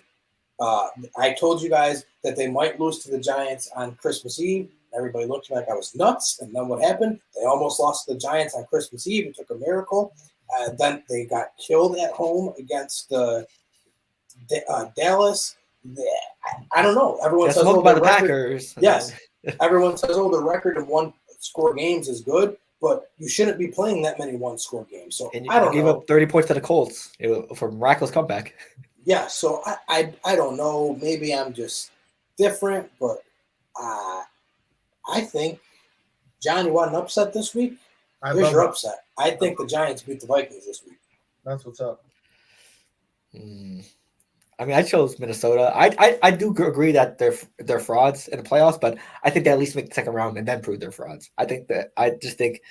I told you guys that they might lose to the Giants on Christmas Eve. Everybody looked at me like I was nuts. And then what happened? They almost lost to the Giants on Christmas Eve. It took a miracle. Then they got killed at home against Dallas. I don't know. Everyone says, by the Packers. Yes. Everyone says, the record of one-score games is good, but you shouldn't be playing that many one-score games. So and I don't gave know. up 30 points to the Colts for a miraculous comeback. Yeah, so I don't know. Maybe I'm just different, but I think, John, you want an upset this week? Here's your upset. I think the Giants beat the Vikings this week. That's what's up. I mean, I chose Minnesota. I do agree that they're frauds in the playoffs, but I think they at least make the second round and then prove they're frauds. I just think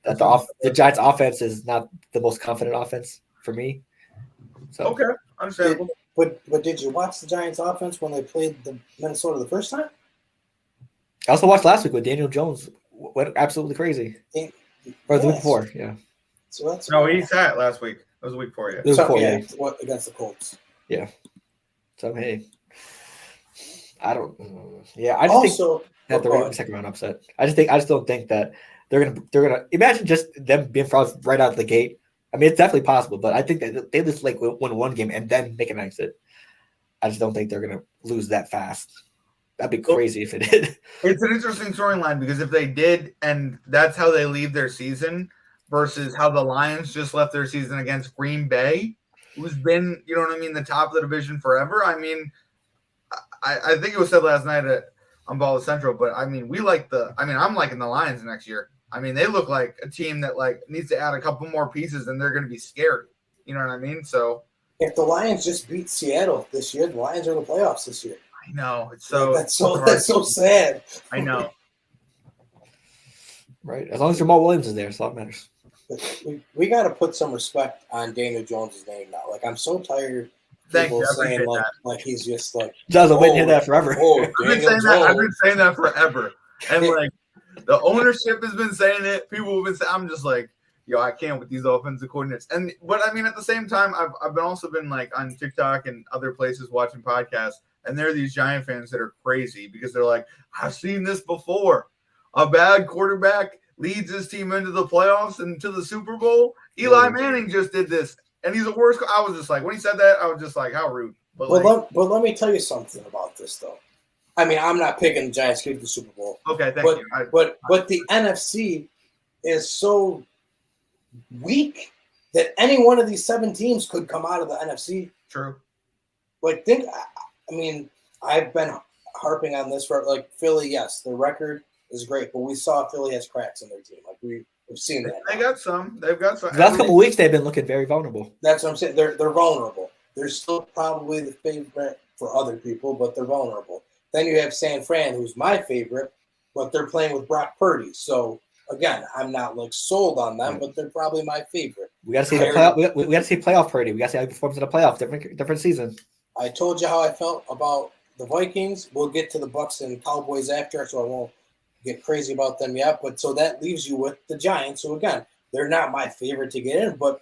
that the Giants' offense is not the most confident offense for me. So okay, understandable. But did you watch the Giants' offense when they played the Minnesota the first time? I also watched last week when Daniel Jones went absolutely crazy. Or the week before, yeah. So that's he sat last week. It was a week before, yeah. What against the Colts? Yeah. So hey, I don't. Yeah, I just think that they're in the second round upset. I just don't think that they're gonna imagine just them being frauds right out of the gate. I mean, it's definitely possible, but I think that they just win one game and then make an exit. I just don't think they're gonna lose that fast. That'd be crazy if it did. It's an interesting storyline because if they did, and that's how they leave their season, versus how the Lions just left their season against Green Bay, who's been, you know what I mean, the top of the division forever. I mean, I think it was said last night on Ball Central, but I mean, I'm liking the Lions next year. I mean, they look like a team that needs to add a couple more pieces, and they're going to be scary. You know what I mean? So if the Lions just beat Seattle this year, the Lions are in the playoffs this year. I know it's so that's so sad. I know. Right, as long as Jamal Williams is there, that's all that matters. We got to put some respect on Daniel Jones' name now. I'm so tired of people saying like he's just John's been hearing that forever. I've been saying that forever, and the ownership has been saying it. People have been saying, I'm just I can't with these offensive coordinates. But I mean, at the same time, I've also been on TikTok and other places watching podcasts, and there are these Giant fans that are crazy because they're like, I've seen this before. A bad quarterback leads his team into the playoffs and to the Super Bowl. Eli Manning just did this, and he's the worst. I was just when he said that, I was just how rude. But let me tell you something about this, though. I mean, I'm not picking the Giants to get the Super Bowl. Okay, thank you. But the NFC is so weak that any one of these 7 teams could come out of the NFC. True. I've been harping on this for Philly. Yes, their record is great, but we saw Philly has cracks in their team. We've seen that. They've got some. The last couple of weeks, they've been looking very vulnerable. That's what I'm saying. They're vulnerable. They're still probably the favorite for other people, but they're vulnerable. Then you have San Fran, who's my favorite, but they're playing with Brock Purdy. So again, I'm not sold on them, but they're probably my favorite. We got to see the playoff. We got to see playoff Purdy. We got to see how he performs in the playoff. Different season. I told you how I felt about the Vikings. We'll get to the Bucs and Cowboys after, so I won't get crazy about them yet. But so that leaves you with the Giants. So again, they're not my favorite to get in, but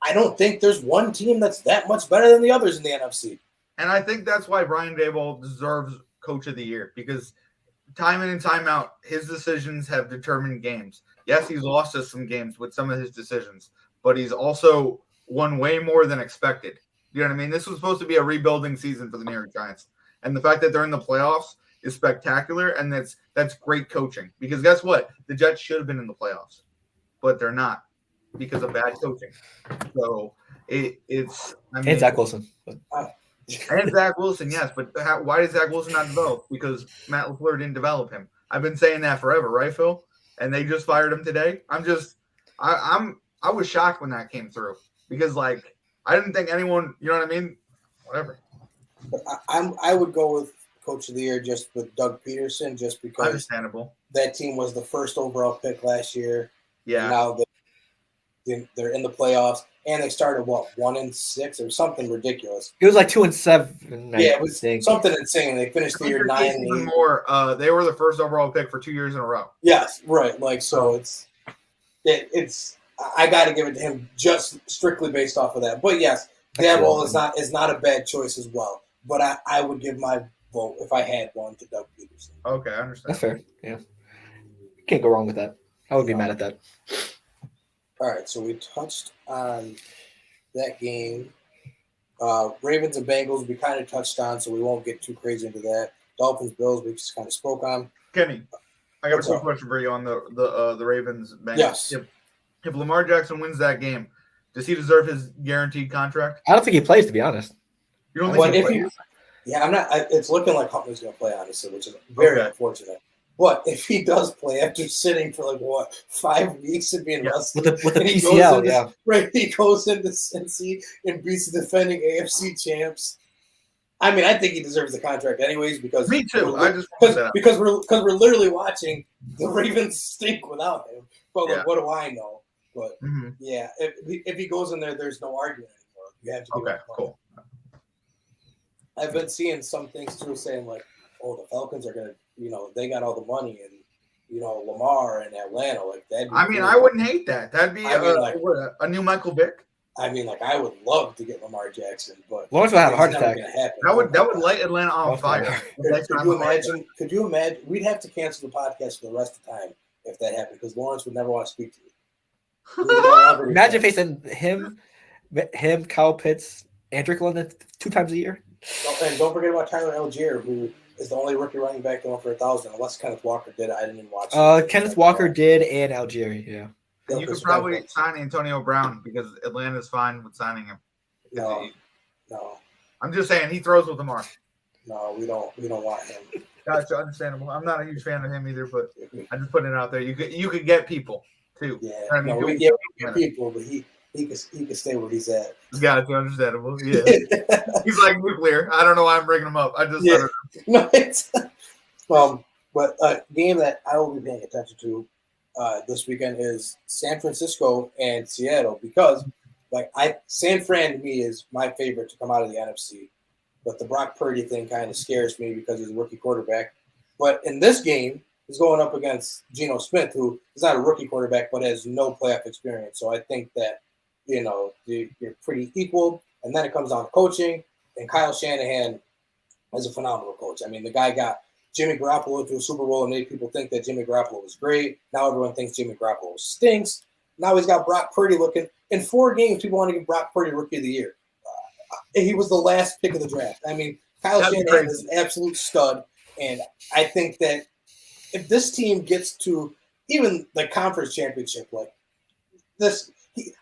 I don't think there's one team that's that much better than the others in the NFC. And I think that's why Brian Daboll deserves Coach of the Year, because time in and time out, his decisions have determined games. Yes, he's lost us some games with some of his decisions, but he's also won way more than expected. You know what I mean? This was supposed to be a rebuilding season for the New York Giants. And the fact that they're in the playoffs is spectacular, and that's great coaching. Because guess what? The Jets should have been in the playoffs, but they're not because of bad coaching. So it's – I mean, and Zach Wilson. And Zach Wilson, yes. But why did Zach Wilson not develop? Because Matt LaFleur didn't develop him. I've been saying that forever, right, Phil? And they just fired him today. I was shocked when that came through because, I didn't think anyone, you know what I mean? Whatever. I would go with Coach of the Year just with Doug Peterson, just because. Understandable. that team was the first overall pick last year. Yeah. And now they're in the playoffs, and they started 1-6 or something ridiculous. It was like 2-7. Yeah, it was something insane. They finished the year 9. Even more. They were the first overall pick for 2 years in a row. Yes, right. Like so, it's. I got to give it to him just strictly based off of that. But yes, Daboll is not a bad choice as well. But I would give my vote if I had one to Doug Peterson. Okay, I understand. That's fair. Yeah, can't go wrong with that. I would be mad at that. All right, so we touched on that game. Ravens and Bengals we kind of touched on, so we won't get too crazy into that. Dolphins, Bills we just kind of spoke on. Kenny, I got a quick question for you on the Ravens Bengals. Yes. If Lamar Jackson wins that game, does he deserve his guaranteed contract? I don't think he plays, to be honest. You don't think he plays? Yeah, I'm not. It's looking like Huntley's going to play, honestly, which is very unfortunate. But if he does play after sitting for 5 weeks and being rusty with the PCL, right? He goes into Cincy and beats the defending AFC champs. I mean, I think he deserves the contract anyways because me too. Because we're literally watching the Ravens stink without him. But what do I know? But yeah, if he goes in there, there's no argument anymore. You have to. Okay, cool. I've been seeing some things too, saying the Falcons are gonna. They got all the money and, Lamar and Atlanta. I wouldn't hate that. That'd be a new Michael Vick. I mean, I would love to get Lamar Jackson, but Lawrence will have a heart attack. That would light Atlanta on fire. Could you imagine? We'd have to cancel the podcast for the rest of the time if that happened because Lawrence would never want to speak to you. Imagine facing him, Kyle Pitts, and Drake London 2 times a year. And don't forget about Tyler Algier, who is the only rookie running back going for 1,000, unless Kenneth Walker did. I didn't even watch. Kenneth Walker did, and Algier, yeah. You could probably sign Antonio Brown because Atlanta's fine with signing him. No. I'm just saying he throws with Lamar. No, we don't want him. Gotcha, understandable. I'm not a huge fan of him either, but I'm just putting it out there. You could get people too. Yeah, we get people, but he can stay where he's at. Gotcha, understandable. Yeah, he's like nuclear. I don't know why I'm bringing him up. I just no, it's but a game that I will be paying attention to this weekend is San Francisco and Seattle because San Fran to me is my favorite to come out of the NFC, but the Brock Purdy thing kind of scares me because he's a rookie quarterback. But in this game, he's going up against Geno Smith, who is not a rookie quarterback but has no playoff experience. So I think that you're pretty equal. And then it comes down to coaching, and Kyle Shanahan is a phenomenal coach. I mean, the guy got Jimmy Garoppolo to a Super Bowl and made people think that Jimmy Garoppolo was great. Now everyone thinks Jimmy Garoppolo stinks. Now he's got Brock Purdy looking. In 4 games, people want to give Brock Purdy Rookie of the Year. He was the last pick of the draft. I mean, Kyle Shanahan is an absolute stud, and I think that if this team gets to even the conference championship,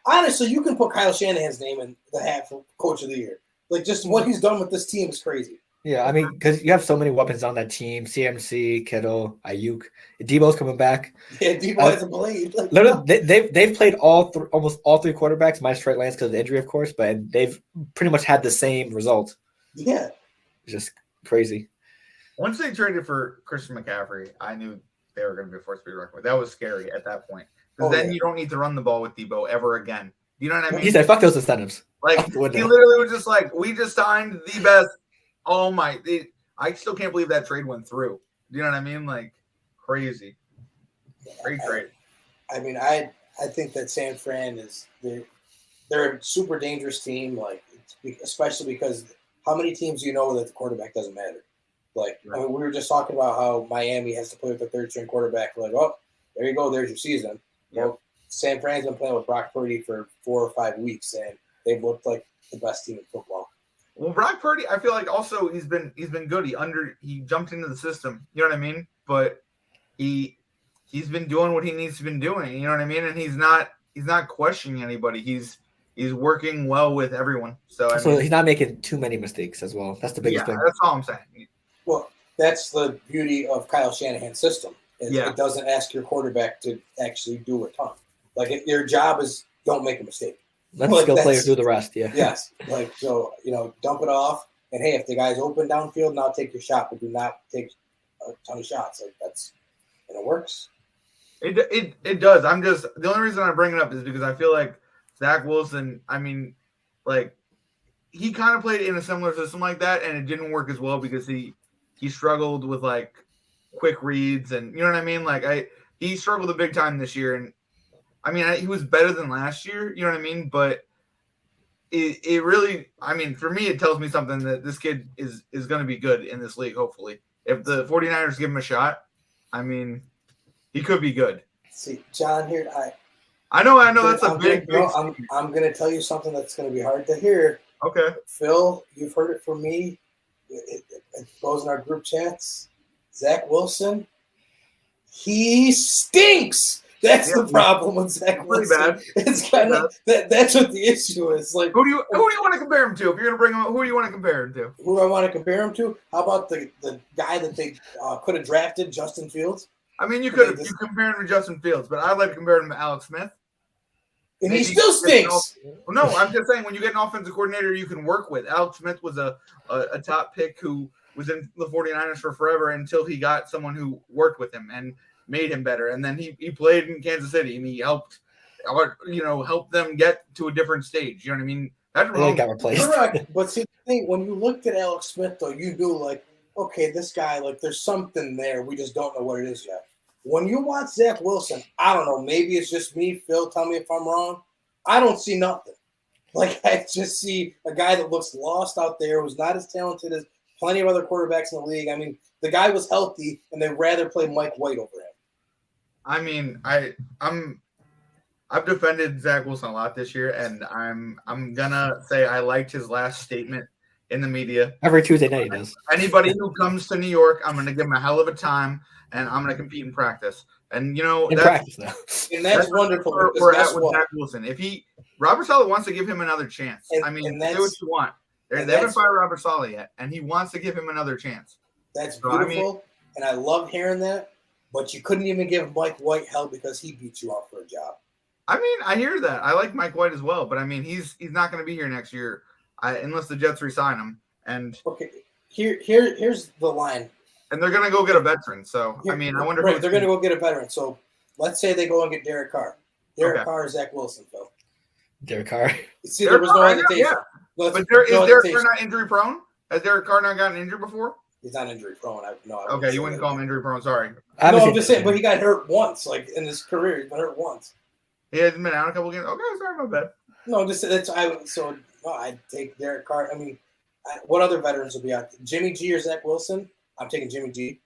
honestly, you can put Kyle Shanahan's name in the hat for Coach of the Year. Just what he's done with this team is crazy. Yeah, I mean, because you have so many weapons on that team: CMC, Kittle, Ayuk, Debo's coming back. Yeah, Debo hasn't played. Literally, they've played almost all 3 quarterbacks, minus Trey Lance because of the injury, of course, but they've pretty much had the same result. Yeah, it's just crazy. Once they traded for Christian McCaffrey, I knew they were going to be a force-speed record. That was scary at that point because then you don't need to run the ball with Debo ever again. You know what I mean? He said, "Fuck those incentives." He literally was just like, "We just signed the best." Oh my! I still can't believe that trade went through. Do you know what I mean? Crazy. Great trade. I mean, I think that San Fran they're a super dangerous team. Especially because how many teams do you know that the quarterback doesn't matter? I mean, we were just talking about how Miami has to play with the 3rd-string quarterback. Oh, there you go. There's your season. Yep. Well, San Fran's been playing with Brock Purdy for 4 or 5 weeks, and they've looked like the best team in football. Well, Brock Purdy, I feel like also he's been good. He jumped into the system. You know what I mean? But he's been doing what he needs to be doing. You know what I mean? And he's not questioning anybody. He's working well with everyone. So he's not making too many mistakes as well. That's the biggest thing. That's all I'm saying. Well, that's the beauty of Kyle Shanahan's system. It doesn't ask your quarterback to actually do a ton. Your job is don't make a mistake. Let the skill players do the rest, yeah. Yes. Dump it off. And, hey, if the guy's open downfield, now take your shot. But do not take a ton of shots. and it works. It does. I'm just the only reason I bring it up is because I feel like Zach Wilson. I mean, like he kind of played in a similar system like that, and it didn't work as well because he struggled with like quick reads, and you know what I mean. Like he struggled a big time this year, and I mean he was better than last year. You know what I mean, but. It really, I mean, for me, it tells me something that this kid is going to be good in this league, hopefully. If the 49ers give him a shot, I mean, he could be good. See, John, here, I know that's a big. I'm going to tell you something that's going to be hard to hear. Okay. Phil, you've heard it from me. It goes in our group chats. Zach Wilson, he stinks. That's the problem with Zach Wilson. Bad. It's kind of that's what the issue is. Like, who do you want to compare him to? If you're gonna bring him up, who do you want to compare him to? Who do I want to compare him to? How about the guy that they could have drafted, Justin Fields? I mean, you compare him to Justin Fields, but I'd like to compare him to Alex Smith. And he still stinks. No, I'm just saying when you get an offensive coordinator you can work with. Alex Smith was a top pick who was in the 49ers for forever until he got someone who worked with him and made him better. And then he played in Kansas City and he helped them get to a different stage. You know what I mean? That's wrong. Got replaced. Correct. But see, the thing, when you looked at Alex Smith, though, you knew, like, okay, this guy, like, there's something there. We just don't know what it is yet. When you watch Zach Wilson, I don't know. Maybe it's just me. Phil, tell me if I'm wrong. I don't see nothing. Like, I just see a guy that looks lost out there, who's not as talented as plenty of other quarterbacks in the league. I mean, the guy was healthy, and they'd rather play Mike White over him. I mean, I've defended Zach Wilson a lot this year, and I'm gonna say I liked his last statement in the media. Every Tuesday night he does. Anybody who comes to New York, I'm gonna give him a hell of a time, and I'm gonna compete in practice. And practice now. And that's wonderful. We're at with Zach Wilson. If Robert Saleh wants to give him another chance. And, I mean, do what you want. They haven't fired Robert Saleh yet, and he wants to give him another chance. That's beautiful, and I love hearing that. But you couldn't even give Mike White hell because he beat you out for a job. I mean, I hear that. I like Mike White as well, but I mean, he's not going to be here next year unless the Jets re-sign him. And okay, here's the line. And they're going to go get a veteran. So I mean, I wonder. Right, they're going to go get a veteran. So let's say they go and get Derek Carr. Derek Carr or Zach Wilson, Phil. Derek Carr. See, there was no hesitation. Yeah. But is Derek Carr not injury prone? Has Derek Carr not gotten injured before? He's not injury prone. Okay, you wouldn't call him injury prone. Sorry. No, I'm just saying. But he got hurt once. Like in his career, he's been hurt once. He hasn't been out a couple games. Okay, sorry, my bad. No, I'd take Derek Carr. I mean, what other veterans will be out? Jimmy G or Zach Wilson? I'm taking Jimmy G.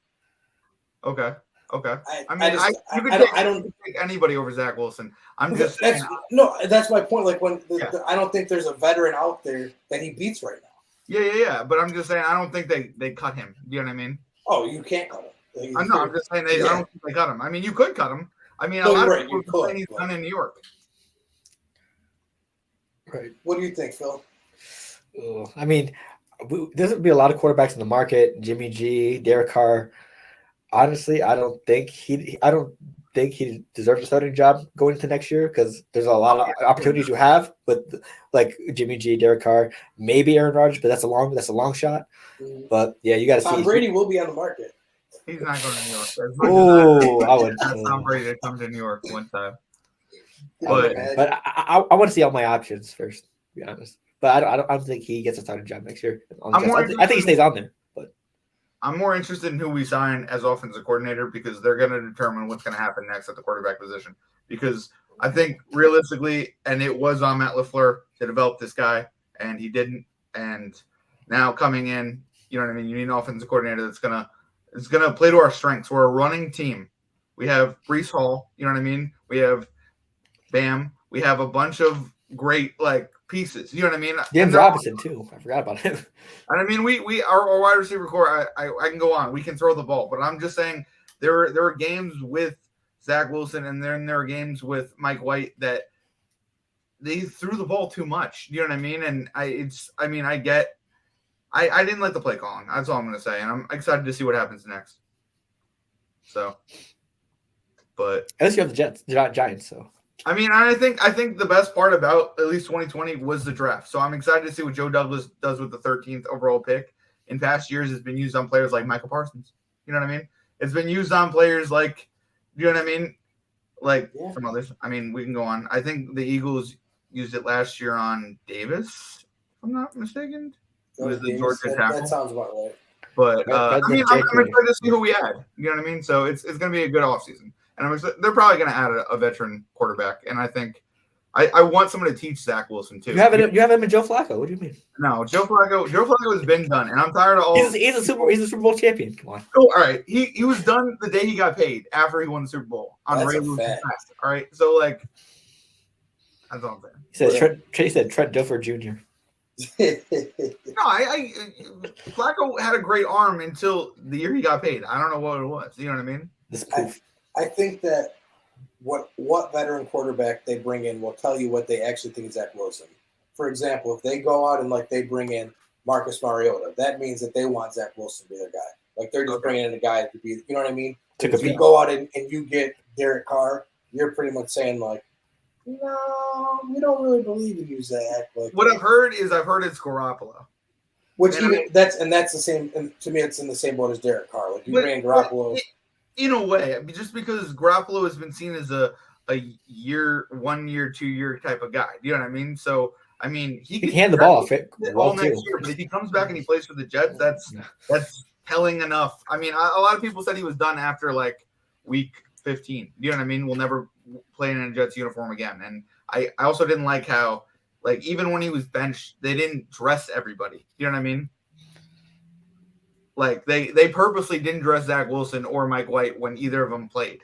Okay. I don't take anybody over Zach Wilson. I'm just that's my point. Like I don't think there's a veteran out there that he beats right now. Yeah. But I'm just saying I don't think they cut him. You know what I mean? Oh, you can't cut him. I'm just saying I don't think they cut him. I mean, you could cut him. I mean, a lot of people saying he's done in New York. Right. What do you think, Phil? I mean, there's going to be a lot of quarterbacks in the market. Jimmy G, Derek Carr. Honestly, I don't think he deserves a starting job going into next year because there's a lot of opportunities you have with like Jimmy G, Derek Carr, maybe Aaron Rodgers, but that's a long shot. Mm-hmm. But yeah, you got to see. Tom Brady will be on the market. He's not going to New York. Oh, I would. Tom Brady to come to New York one time. But I want to see all my options first, to be honest. But I don't think he gets a starting job next year. I think he stays on there. But I'm more interested in who we sign as offensive coordinator because they're going to determine what's going to happen next at the quarterback position. Because I think realistically, and it was on Matt LaFleur to develop this guy, and he didn't. And now coming in, you know what I mean? You need an offensive coordinator that's going to play to our strengths. We're a running team. We have Breece Hall, you know what I mean? We have Bam. We have a bunch of great pieces. You know what I mean? James Robinson too. I forgot about him. And I mean, we our wide receiver core. I can go on. We can throw the ball, but I'm just saying there were games with Zach Wilson, and then there were games with Mike White that they threw the ball too much. You know what I mean? And I didn't like the play calling. That's all I'm going to say, and I'm excited to see what happens next. So, but at least you have the Jets, the Giants. So. I mean, I think the best part about at least 2020 was the draft. So I'm excited to see what Joe Douglas does with the 13th overall pick. In past years, it's been used on players like Michael Parsons. You know what I mean? It's been used on players like You know what I mean? Like Yeah. some others. I mean, we can go on. I think the Eagles used it last year on Davis, if I'm not mistaken. It was the Georgia tackle. That sounds about right. But I mean, I'm excited to see who we add. You know what I mean? So it's going to be a good offseason. And I'm excited. They're probably going to add a veteran quarterback. And I think I want someone to teach Zach Wilson too. You have him in Joe Flacco. What do you mean? No, Joe Flacco has been done, and I'm tired of all. He's a Super Bowl champion. Come on. Oh, all right. He was done the day he got paid after he won the Super Bowl on Ray Lewis. All right, so like that's all I'm saying. He said Trent Dilfer Jr. No, Flacco had a great arm until the year he got paid. I don't know what it was. You know what I mean? I think that what veteran quarterback they bring in will tell you what they actually think of Zach Wilson. For example, if they go out and like they bring in Marcus Mariota, that means that they want Zach Wilson to be their guy. Like they're just bringing in a guy to be, you know what I mean? If you go out and you get Derek Carr, you're pretty much saying like, no, we don't really believe in you, Zach. Like, what I've heard it's Garoppolo. Which that's the same. And to me, it's in the same boat as Derek Carr. Like you bring in Garoppolo. In a way, just because Garoppolo has been seen as a 1 year, 2 year type of guy. You know what I mean? So I mean, he can hand the ball all next year. But if he comes back and he plays for the Jets, that's telling enough. I mean, a lot of people said he was done after like week 15. You know what I mean? We'll never play in a Jets uniform again. And I also didn't like how, like, even when he was benched, they didn't dress everybody. You know what I mean? Like they purposely didn't dress Zach Wilson or Mike White when either of them played,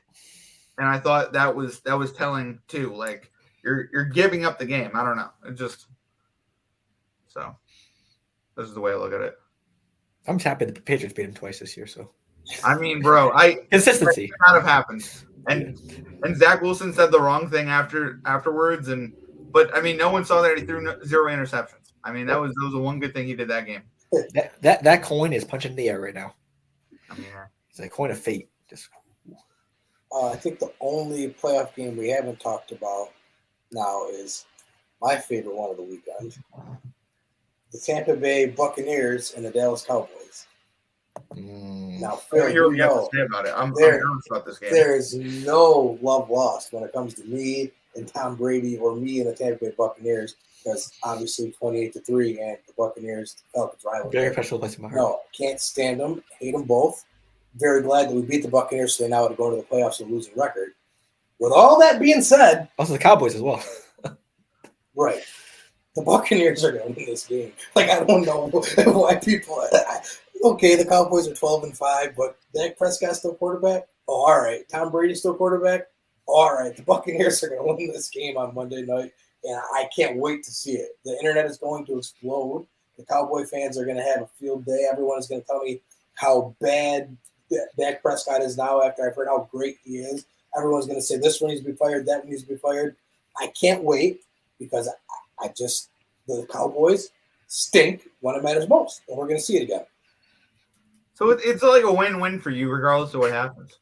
and I thought that was telling too. Like you're giving up the game. I don't know. It just so this is the way I look at it. I'm happy the Patriots beat him twice this year. So I mean, bro, consistency kind of happened, and Zach Wilson said the wrong thing afterwards, but I mean, no one saw that he threw 0 interceptions. I mean, that was the one good thing he did that game. That coin is punching the air right now. I mean, it's a coin of fate. I think the only playoff game we haven't talked about now is my favorite one of the weekend: the Tampa Bay Buccaneers and the Dallas Cowboys. Now, Phil, hear what you have to say about it. I'm nervous about this game. There is no love lost when it comes to me and Tom Brady or me and the Tampa Bay Buccaneers. Because obviously 28-3 and the Buccaneers, Falcons rival. Very special place in my heart. No, can't stand them. Hate them both. Very glad that we beat the Buccaneers, so they now have to go to the playoffs with a losing record. With all that being said, also the Cowboys as well. Right, the Buccaneers are going to win this game. Like I don't know why people. Okay, the Cowboys are 12-5, but Dak Prescott's still quarterback. Oh, all right. Tom Brady's still quarterback. All right, the Buccaneers are going to win this game on Monday night. And I can't wait to see it. The internet is going to explode. The Cowboy fans are going to have a field day. Everyone is going to tell me how bad Dak Prescott is now after I've heard how great he is. Everyone's going to say this one needs to be fired, that one needs to be fired. I can't wait because the Cowboys stink when it matters most. And we're going to see it again. So it's like a win-win for you regardless of what happens.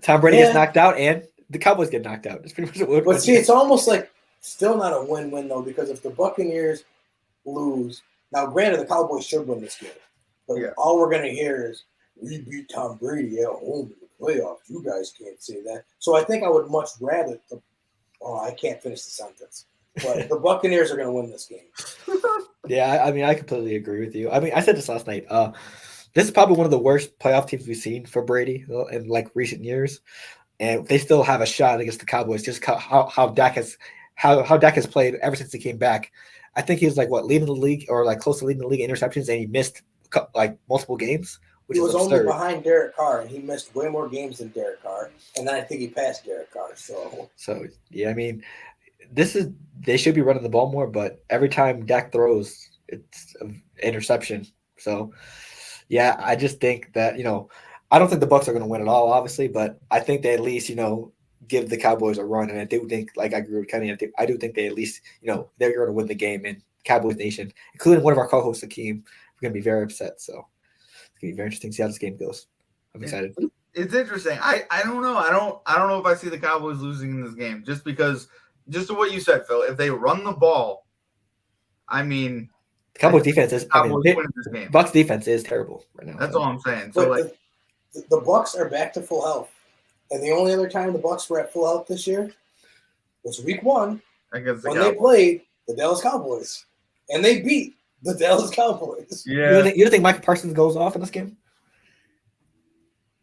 Tom Brady gets knocked out and the Cowboys get knocked out. It's pretty much what But see, it's almost like still not a win-win, though, because if the Buccaneers lose, now granted, the Cowboys should win this game, but all we're going to hear is, we beat Tom Brady at home in the playoffs. You guys can't say that. So I think I would much rather I can't finish the sentence. But the Buccaneers are going to win this game. Yeah, I mean, I completely agree with you. I mean, I said this last night. This is probably one of the worst playoff teams we've seen for Brady in like recent years. And they still have a shot against the Cowboys, just how Dak has played ever since he came back. I think he was like leading the league or like close to leading the league in interceptions, and he missed like multiple games. Which was only behind Derek Carr, and he missed way more games than Derek Carr. And then I think he passed Derek Carr. So yeah, I mean, they should be running the ball more, but every time Dak throws, it's an interception. So yeah, I just think that I don't think the Bucs are going to win at all, obviously, but I think they at least give the Cowboys a run, and I do think, like I agree with Kenny, I do think they at least they're going to win the game, and Cowboys Nation, including one of our co-hosts, Akeem, we're going to be very upset. So it's going to be very interesting to see how this game goes. I'm excited. It's interesting. I don't know. I don't know if I see the Cowboys losing in this game, just because, just to what you said, Phil. If they run the ball, I mean, the Cowboys defense is. Bucs defense is terrible right now. That's all I'm saying. So the Bucs are back to full health. And the only other time the Bucs were at full health this year was Week 1 Against when they played the Dallas Cowboys, and they beat the Dallas Cowboys. Yeah, You don't think Micah Parsons goes off in this game?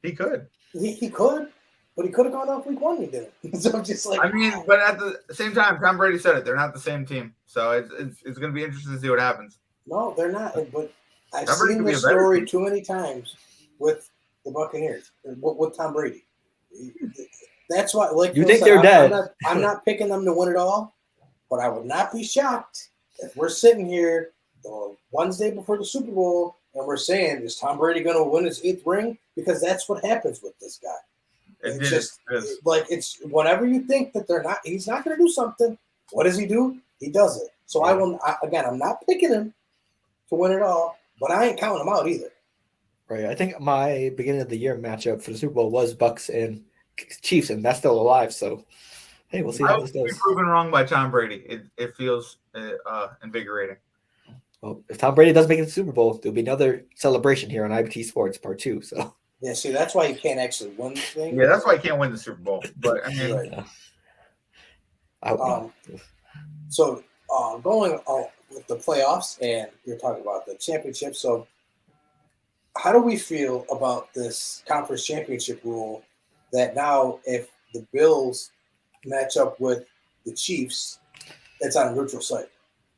he could. He could, but he could have gone off Week 1. He didn't. So just like I mean, but at the same time, Tom Brady said it. They're not the same team, so it's going to be interesting to see what happens. no, they're not. But I've Tom Brady seen could be this a better story team. too many times with the Buccaneers, with Tom Brady. That's why, like You Phil think said, they're dead. I'm not picking them to win it all, but I would not be shocked if we're sitting here the Wednesday before the Super Bowl and we're saying, is Tom Brady going to win his 8th ring? Because that's what happens with this guy. It's just like it's whenever you think that he's not going to do something. What does he do? He does it. So I'm not picking him to win it all, but I ain't counting him out either. Right. I think my beginning of the year matchup for the Super Bowl was Bucks and Chiefs, and that's still alive. So, hey, we'll see how this I will be goes. proven wrong by Tom Brady. It feels invigorating. Well, if Tom Brady does make it to the Super Bowl, there'll be another celebration here on IBT Sports Part 2. So, yeah, see, that's why you can't actually win the thing. Yeah, that's why I can't win the Super Bowl. But I mean, Right. I, So going with the playoffs, and you're talking about the championship. So how do we feel about this conference championship rule that now if the Bills match up with the Chiefs, it's on a neutral site?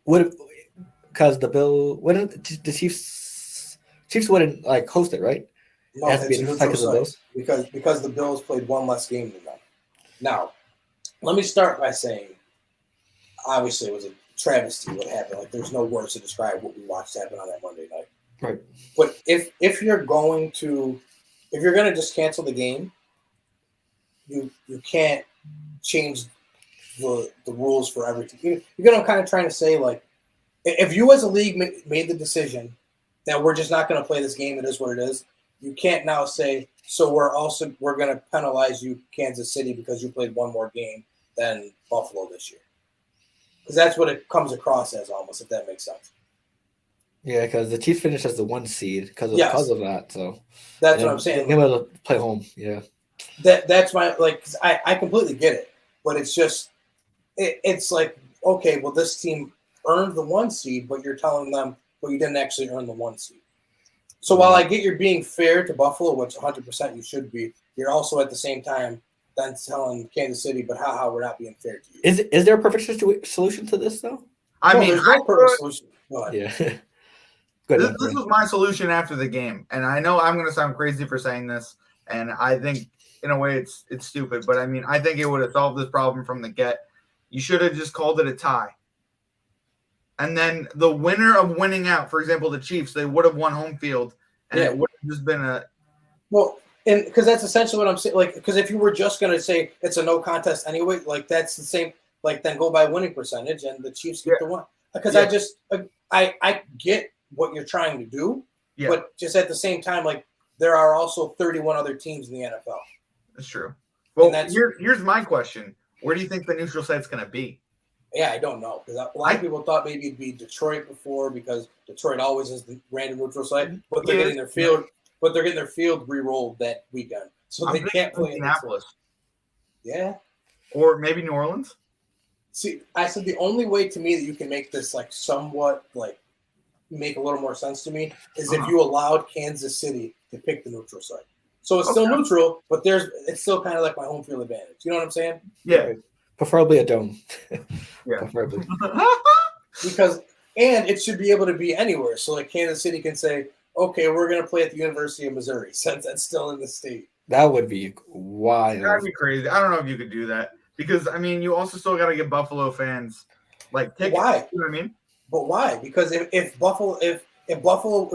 Because the Chiefs wouldn't like host it, right? No, It has to be it's a a neutral neutral site site because the Bills played one less game than them. Now, let me start by saying, obviously, it was a travesty what happened. Like, there's no words to describe what we watched happen on that Monday night. Right. But if you're going to just cancel the game, you can't change the rules for everything. You're gonna kind of trying to say, like, if you as a league made the decision that we're just not going to play this game, it is what it is. You can't now say, so we're going to penalize you, Kansas City, because you played one more game than Buffalo this year. Because that's what it comes across as, almost, if that makes sense. Yeah, because the Chiefs finished as the 1 seed because of that. So that's what I'm saying. They will play home. Yeah. That's my, like, 'cause I completely get it, but it's just it's like, okay, well, this team earned the 1 seed, but you're telling them, well, you didn't actually earn the 1 seed. So while I get you're being fair to Buffalo, which 100% you should be, you're also at the same time then telling Kansas City, but how we're not being fair to you. Is there a perfect solution to this though? There's no perfect solution. Yeah. This was my solution after the game, and I know I'm going to sound crazy for saying this, and I think in a way it's stupid, but I mean I think it would have solved this problem from the get. You should have just called it a tie. And then the winner of winning out, for example, the Chiefs, they would have won home field, and it would have just been a. Well, and because that's essentially what I'm saying. Like, because if you were just going to say it's a no contest anyway, like that's the same. Like, then go by winning percentage, and the Chiefs get the one. Because I get what you're trying to do, but just at the same time, like there are also 31 other teams in the NFL. That's true. Well, here's my question: where do you think the neutral site's going to be? Yeah, I don't know, because a lot of people thought maybe it'd be Detroit before, because Detroit always is the random neutral site, but they're getting their field, re-rolled that weekend, so they can't play Indianapolis. Yeah, or maybe New Orleans. See, I said the only way to me that you can make this like somewhat like make a little more sense to me is if you allowed Kansas City to pick the neutral site. So it's still neutral, but it's still kind of like my home field advantage. You know what I'm saying? Yeah. Preferably a dome. Yeah. Preferably. And it should be able to be anywhere. So like Kansas City can say, okay, we're going to play at the University of Missouri since that's still in the state. That would be wild. That'd be crazy. I don't know if you could do that because, I mean, you also still got to get Buffalo fans like tickets. Why? You know what I mean? But why? Because if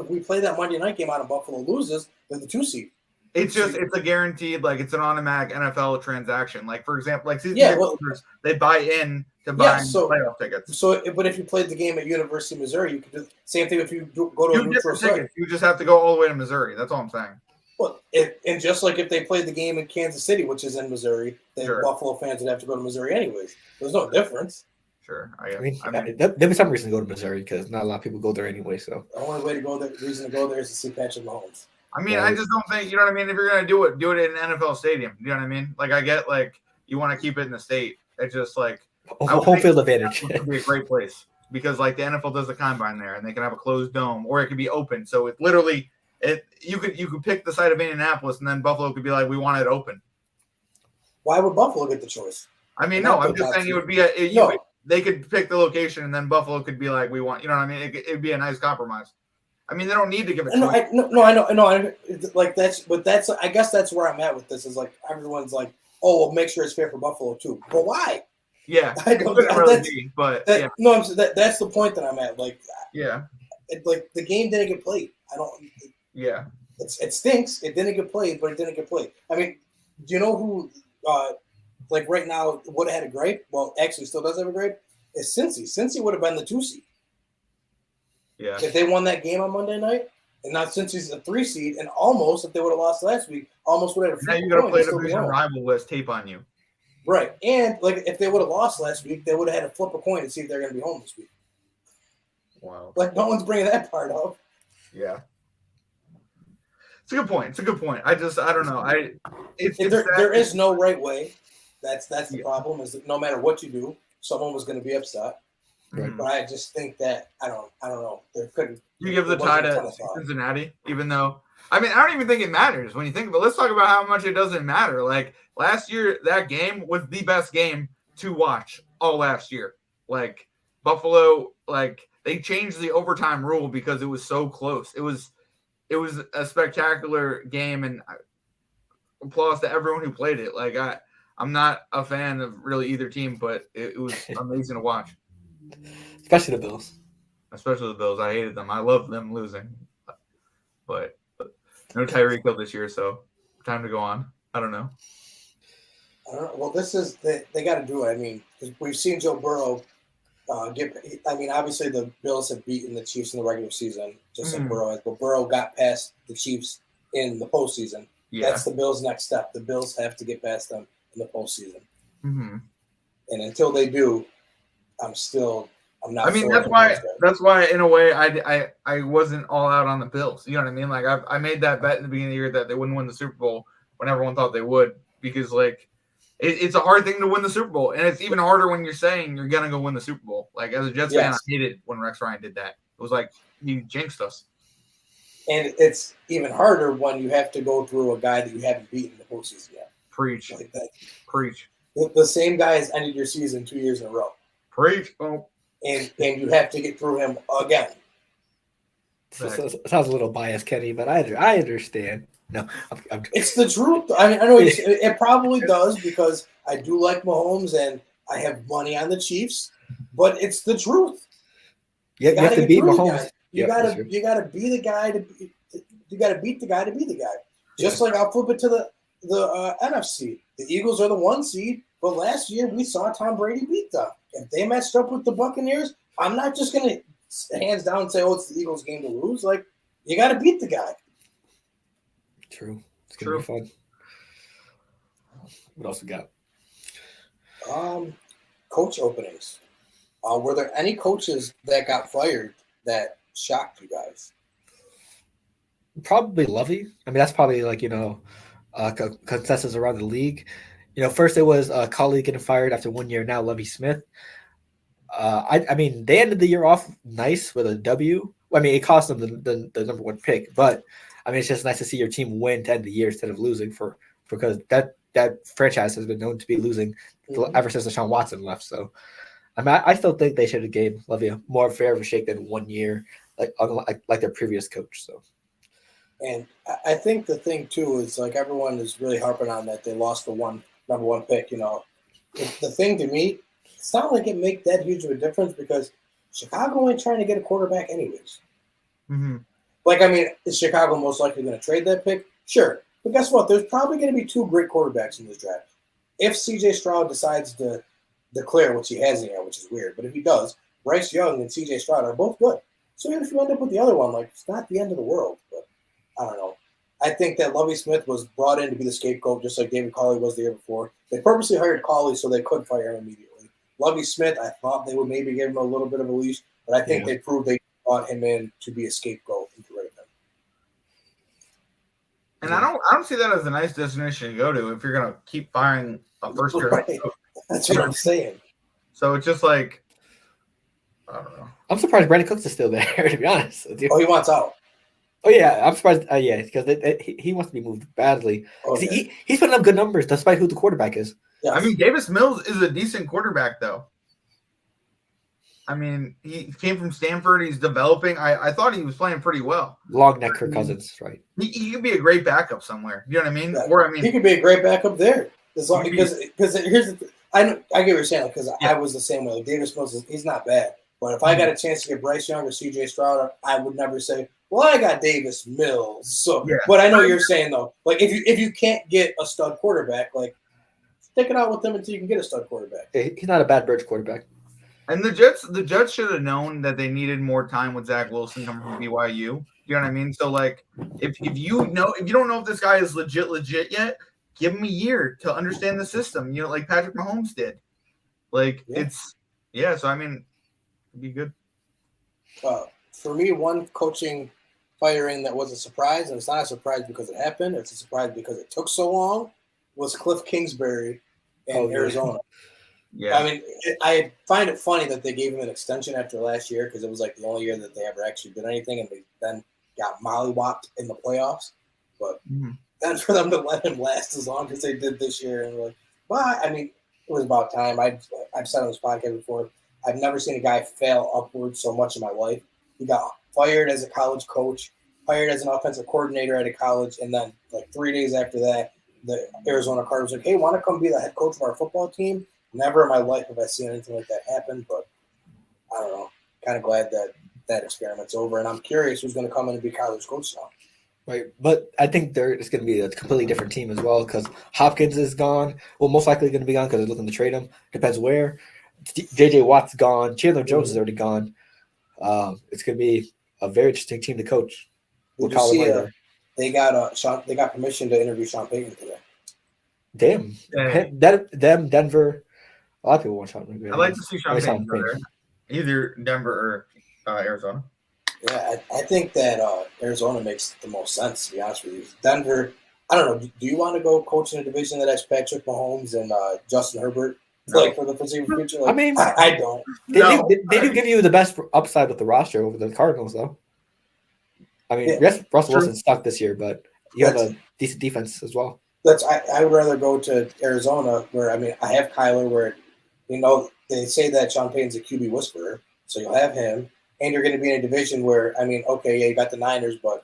we play that Monday night game out and Buffalo loses, they're the 2 seed. It's a guaranteed, like it's an automatic NFL transaction. Like for example, like they buy in to buy playoff tickets. So, but if you played the game at University of Missouri, you could do the same thing if you go to a neutral site. You just have to go all the way to Missouri. That's all I'm saying. Well, and just like if they played the game in Kansas City, which is in Missouri, then Buffalo fans would have to go to Missouri anyways. There's no difference. Sure. I mean there'd be some reason to go to Missouri because not a lot of people go there anyway. So the only reason to go there is to see Patrick Mahomes. I mean, I just don't think, you know what I mean? If you're going to do it in an NFL stadium. You know what I mean? Like, I get, like, you want to keep it in the state. It's just, like, home field advantage. It would be a great place because, like, the NFL does the combine there, and they can have a closed dome, or it could be open. So it literally, you could pick the site of Indianapolis, and then Buffalo could be like, we want it open. Why would Buffalo get the choice? I mean, no, I'm just saying it would be they could pick the location, and then Buffalo could be like, we want, you know what I mean? It'd be a nice compromise. I mean, they don't need to give it. I know. Like that's I guess that's where I'm at with this. Is like everyone's like, oh, well, make sure it's fair for Buffalo too. But why? Yeah, I don't. that's the point that I'm at. Like, like the game didn't get played. I don't. Yeah, it stinks. It didn't get played, but it didn't get played. I mean, do you know who? Like right now, would have had a gripe. Well, actually, still does have a gripe. Is Cincy? Cincy would have been the 2 seed. Yeah. If they won that game on Monday night, and now Cincy's a 3 seed, and almost if they would have lost last week, almost would have. Now you got to play the division rival with tape on you. Right, and like if they would have lost last week, they would have had to flip a coin to see if they're going to be home this week. Wow. Like no one's bringing that part up. Yeah. It's a good point. I don't know. There is no right way. That's the problem. Is that no matter what you do, someone was going to be upset. Right. But I just think that I don't know. There couldn't. You give the tie to Cincinnati, even though I mean I don't even think it matters when you think. But let's talk about how much it doesn't matter. Like last year, that game was the best game to watch all last year. Like Buffalo, like they changed the overtime rule because it was so close. It was a spectacular game, and applause to everyone who played it. Like I'm not a fan of really either team, but it was amazing to watch. Especially the Bills. I hated them. I loved them losing. But no Tyreek Hill this year, so time to go on. I don't know. Well, this is they got to do it. I mean, we've seen Joe Burrow I mean, obviously the Bills have beaten the Chiefs in the regular season, just like Burrow has. But Burrow got past the Chiefs in the postseason. Yeah. That's the Bills' next step. The Bills have to get past them in the postseason. Mm-hmm. And until they do, I'm not. I mean, that's why in a way I wasn't all out on the Bills. You know what I mean? Like I made that bet in the beginning of the year that they wouldn't win the Super Bowl when everyone thought they would, because like it's a hard thing to win the Super Bowl, and it's even harder when you're saying you're gonna go win the Super Bowl. Like as a Jets fan, I hated when Rex Ryan did that. It was like he jinxed us. And it's even harder when you have to go through a guy that you haven't beaten in the postseason yet. Preach. Like that. Preach. The same guy has ended your season 2 years in a row. Preach. Oh. And you have to get through him again. So sounds a little biased, Kenny, but I understand. No, it's the truth. I mean, I know it probably does because I do like Mahomes and I have money on the Chiefs, but it's the truth. Yeah, you have to beat Mahomes. You gotta be the guy you gotta beat the guy to be the guy. Just like I'll flip it to the NFC. The Eagles are the 1 seed, but last year we saw Tom Brady beat them. If they matched up with the Buccaneers, I'm not just gonna hands down say, "Oh, it's the Eagles' game to lose." Like you got to beat the guy. True. It's gonna be fun. What else we got? Coach openings. Were there any coaches that got fired that shocked you guys? Probably Lovey. I mean, that's probably like consensus around the league. First it was a colleague getting fired after 1 year. Now Lovie Smith. I mean, they ended the year off nice with a W. I mean, it cost them the number 1 pick, but I mean, it's just nice to see your team win to end the year instead of losing because that franchise has been known to be losing ever since Deshaun Watson left. So, I mean, I still think they should have gave Lovie a more fair of a shake than 1 year, like their previous coach. So. And I think the thing too is like everyone is really harping on that they lost the number 1 pick. The thing to me, it's not like it make that huge of a difference because Chicago ain't trying to get a quarterback anyways. Mm-hmm. Like, I mean, is Chicago most likely going to trade that pick? Sure. But guess what? There's probably going to be 2 great quarterbacks in this draft. If C.J. Stroud decides to declare, which he hasn't yet, which is weird, but if he does, Bryce Young and C.J. Stroud are both good. So even if you end up with the other one, like, it's not the end of the world. But I don't know. I think that Lovie Smith was brought in to be the scapegoat, just like David Culley was the year before. They purposely hired Culley so they could fire him immediately. Lovie Smith, I thought they would maybe give him a little bit of a leash, but I think they proved they brought him in to be a scapegoat and to rid of him. And I don't see that as a nice destination to go to if you're gonna keep firing a first year. Right. That's what I'm saying. So it's just like, I don't know. I'm surprised Brandon Cooks is still there, to be honest with you. Oh, he wants out. Oh yeah, I'm surprised. Yeah, because he wants to be moved badly. Oh, yeah. He's putting up good numbers despite who the quarterback is. Yes. I mean, Davis Mills is a decent quarterback, though. I mean, he came from Stanford. He's developing. I thought he was playing pretty well. Long neck Kirk Cousins, right? He could be a great backup somewhere. You know what I mean? Yeah. Or I mean, he could be a great backup there. As long because here's the I get what you're saying because I was the same way. Like Davis Mills, he's not bad. But if I got a chance to get Bryce Young or C.J. Stroud, I would never say, "Well, I got Davis Mills." So, but I know you're saying though, like if you can't get a stud quarterback, like stick it out with them until you can get a stud quarterback. He's not a bad bridge quarterback. And the Jets should have known that they needed more time with Zach Wilson coming from BYU. You know what I mean? So like, if you don't know if this guy is legit yet, give him a year to understand the system. You know, like Patrick Mahomes did. Like So I mean, it'd be good. For me, one coaching firing that was a surprise, and it's not a surprise because it happened. It's a surprise because it took so long. Was Cliff Kingsbury in Arizona? Yeah, I mean, I find it funny that they gave him an extension after last year because it was like the only year that they ever actually did anything, and they then got mollywopped in the playoffs. But then for them to let him last as long as they did this year, and like, well, I mean, it was about time. I've said on this podcast before, I've never seen a guy fail upward so much in my life. He got fired as a college coach, hired as an offensive coordinator at a college, and then like 3 days after that, the Arizona Cardinals were like, "Hey, want to come be the head coach of our football team?" Never in my life have I seen anything like that happen, but I don't know. Kind of glad that experiment's over, and I'm curious who's going to come in and be college coach now. Right, but I think it's going to be a completely different team as well because Hopkins is gone. Well, most likely going to be gone because they're looking to trade him. Depends where. J.J. Watt's gone. Chandler Jones is already gone. It's going to be a very interesting team to coach. Did you see? They got permission to interview Sean Payton today. Damn, Denver. A lot of people want Sean Payton. I'd like to see Sean Payton go there. Either Denver or Arizona. Yeah, I think that Arizona makes the most sense, to be honest with you. Denver, I don't know. Do you want to go coach in a division that has Patrick Mahomes and Justin Herbert for the foreseeable future? Like, I mean, I don't. They do give you the best upside with the roster over the Cardinals, though. I mean, yes, Russell Wilson stuck this year, but you have a decent defense as well. I would rather go to Arizona where, I mean, I have Kyler where, they say that Sean Payton's a QB whisperer, so you'll have him, and you're going to be in a division where, I mean, okay, yeah, you got the Niners, but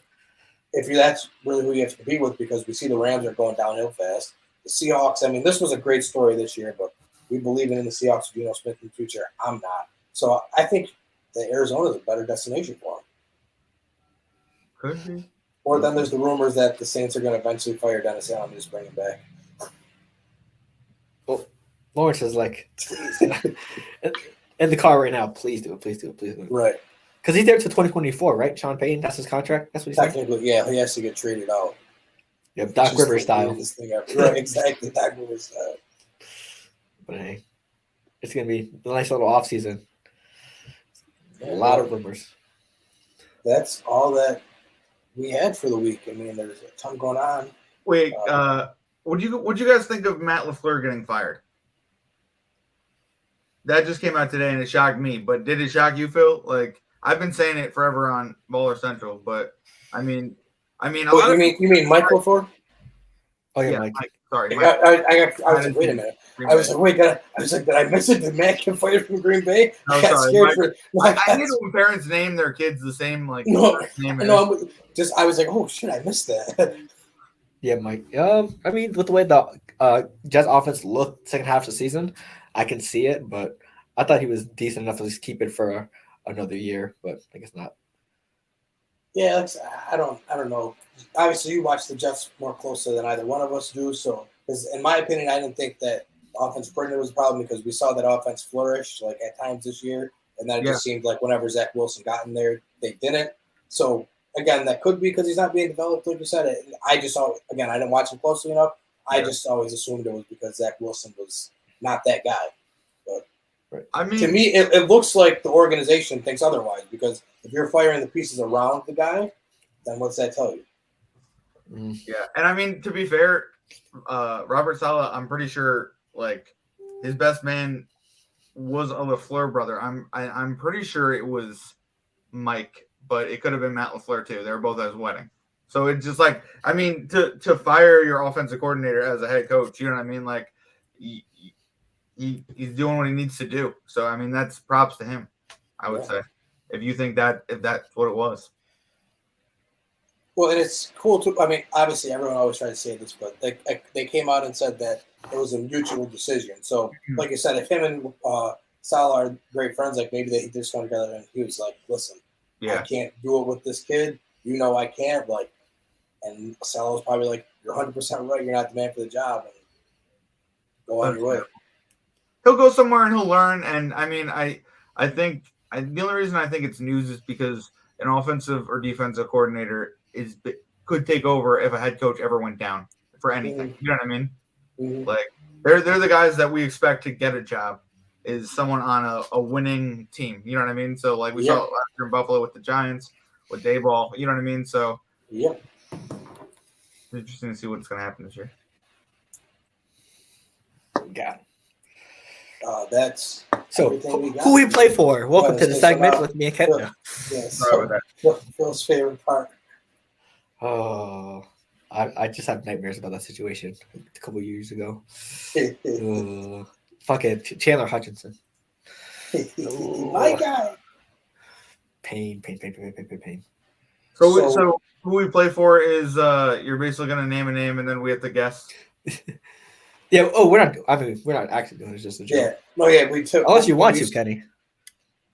that's really who you have to compete with because we see the Rams are going downhill fast. The Seahawks, I mean, this was a great story this year, but we believe in the Seahawks with Geno Smith in the future. I'm not. So I think that Arizona is a better destination for him. Could be. Or then there's the rumors that the Saints are going to eventually fire Dennis Allen and just bring him back. Well, Lawrence is like, please. In the car right now, please do it. Right. Because he's there to 2024, right? Sean Payton, that's his contract. That's what he's saying. Technically, yeah, he has to get traded out. Yeah, Doc Rivers style. Right, exactly, Doc Rivers style. But hey, it's going to be a nice little offseason. A lot of rumors. That's all that we had for the week. I mean, there's a ton going on. Wait, what'd you guys think of Matt LaFleur getting fired? That just came out today and it shocked me. But did it shock you, Phil? Like I've been saying it forever on Baller Central, but I mean, you mean Mike LaFleur? Oh yeah, Mike. Sorry, I was like, wait a minute. I was like, did I miss it? Did Matt get fired from Green Bay? I got scared I hate when parents name their kids the same name. I was like, oh shit, I missed that. Yeah, Mike. I mean, with the way the Jets offense looked second half of the season, I can see it, but I thought he was decent enough to just keep it for another year, but I guess not. Yeah, I don't know. Obviously, you watch the Jets more closely than either one of us do. So, because in my opinion, I didn't think that offensive coordinator was a problem because we saw that offense flourish like at times this year, and then it just seemed like whenever Zach Wilson got in there, they didn't. So again, that could be because he's not being developed, like you said. I just saw again, I didn't watch him closely enough. I just always assumed it was because Zach Wilson was not that guy. But I mean, to me, it looks like the organization thinks otherwise because if you're firing the pieces around the guy, then what's that tell you? Yeah, and I mean, to be fair, Robert Saleh, I'm pretty sure like his best man was a LaFleur brother. I'm pretty sure it was Mike, but it could have been Matt LaFleur too. They were both at his wedding. So it's just like, I mean, to fire your offensive coordinator as a head coach, you know what I mean? Like, he's doing what he needs to do. So I mean, that's props to him. I would say, if that's what it was. Well, and it's cool too. I mean, obviously, everyone always tries to say this, but they came out and said that it was a mutual decision. So, like you said, if him and Salah are great friends, like maybe they just come together and he was like, "Listen, I can't do it with this kid. You know, I can't." Like, and Salah was probably like, "You're 100% right. You're not the man for the job." And go on your way. He'll go somewhere and he'll learn. And I mean, I think the only reason I think it's news is because an offensive or defensive coordinator could take over if a head coach ever went down for anything. You know what I mean? Like they're the guys that we expect to get a job is someone on a winning team. You know what I mean? So like we saw last year in Buffalo with the Giants with Dayball. You know what I mean? So it's interesting to see what's going to happen this year. Yeah. That's so who we play for. Welcome to the segment with me and Ken. Phil's favorite part. Oh, I just have nightmares about that situation a couple years ago. Fucking Chandler Hutchinson. My guy. Pain. So who we play for is you're basically gonna name a name and then we have to guess. Yeah. Oh, we're not actually doing it. It's just a joke. Yeah. No. Yeah. We took. Unless you want to, Kenny.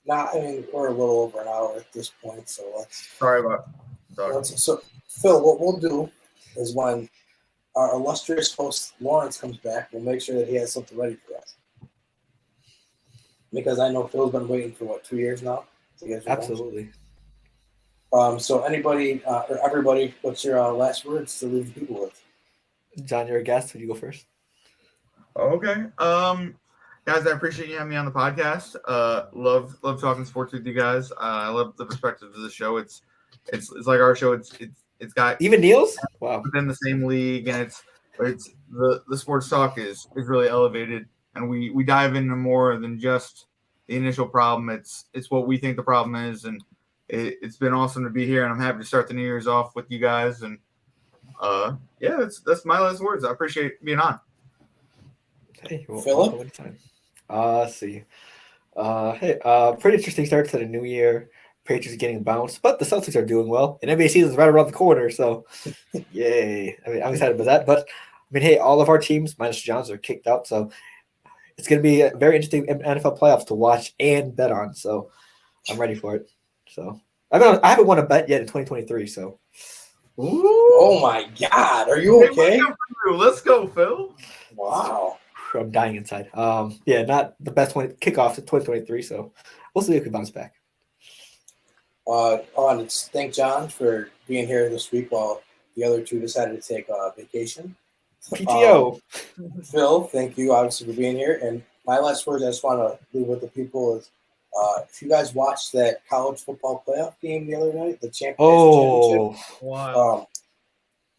Nah. I mean, we're a little over an hour at this point, so let's. Sorry about that. So, Phil, what we'll do is when our illustrious host Lawrence comes back, we'll make sure that he has something ready for us. Because I know Phil's been waiting for 2 years now to get. Absolutely. So anybody or everybody, what's your last words to leave the people with? John, you're a guest. Would you go first? Okay. Guys, I appreciate you having me on the podcast. Love talking sports with you guys. I love the perspective of the show. It's like our show. It's got even Neil's within the same league, and it's the sports talk is really elevated, and we dive into more than just the initial problem. It's what we think the problem is, and it's been awesome to be here, and I'm happy to start the New Year's off with you guys. And that's my last words. I appreciate being on. Hey, Philip. Let's see. Pretty interesting start to the new year. Patriots getting bounced, but the Celtics are doing well, and NBA season's right around the corner. So, yay! I mean, I'm excited about that. But I mean, hey, all of our teams minus John's are kicked out, so it's going to be a very interesting NFL playoffs to watch and bet on. So, I'm ready for it. So, I haven't won a bet yet in 2023. So, oh my God, are you okay? Let's go, Phil. Wow. I'm dying inside. Not the best kickoff to 2023. So, we'll see if we bounce back. And thank John for being here this week while the other two decided to take vacation. PTO. Phil, thank you obviously for being here. And my last words I just want to leave with the people is if you guys watched that college football playoff game the other night, the championship. Wow.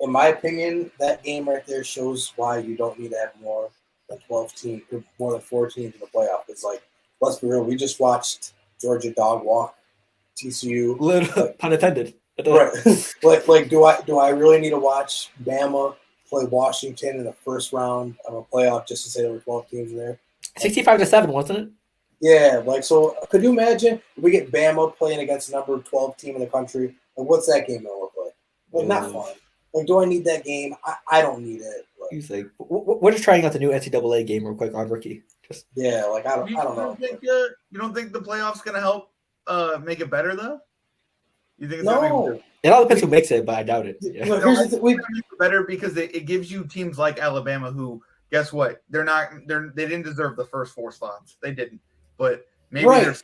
In my opinion, that game right there shows why you don't need to have more than 4 teams in the playoff. It's like, let's be real, we just watched Georgia dog walk TCU. Little pun intended. Right. like do I really need to watch Bama play Washington in the first round of a playoff just to say there were 12 teams in there? 65-7, wasn't it? Yeah, so could you imagine if we get Bama playing against the number 12 team in the country? Like, what's that game gonna look like? Like, not fun. Like, do I need that game? I don't need it. Like, he's like, we're just trying out the new NCAA game real quick on rookie. I don't know. You don't think the playoffs gonna help make it better though? You think it's no? It all depends who makes it, but I doubt it. Yeah. No, here's the thing, better because it gives you teams like Alabama who, guess what? They didn't deserve the first 4 slots. They didn't, but maybe right.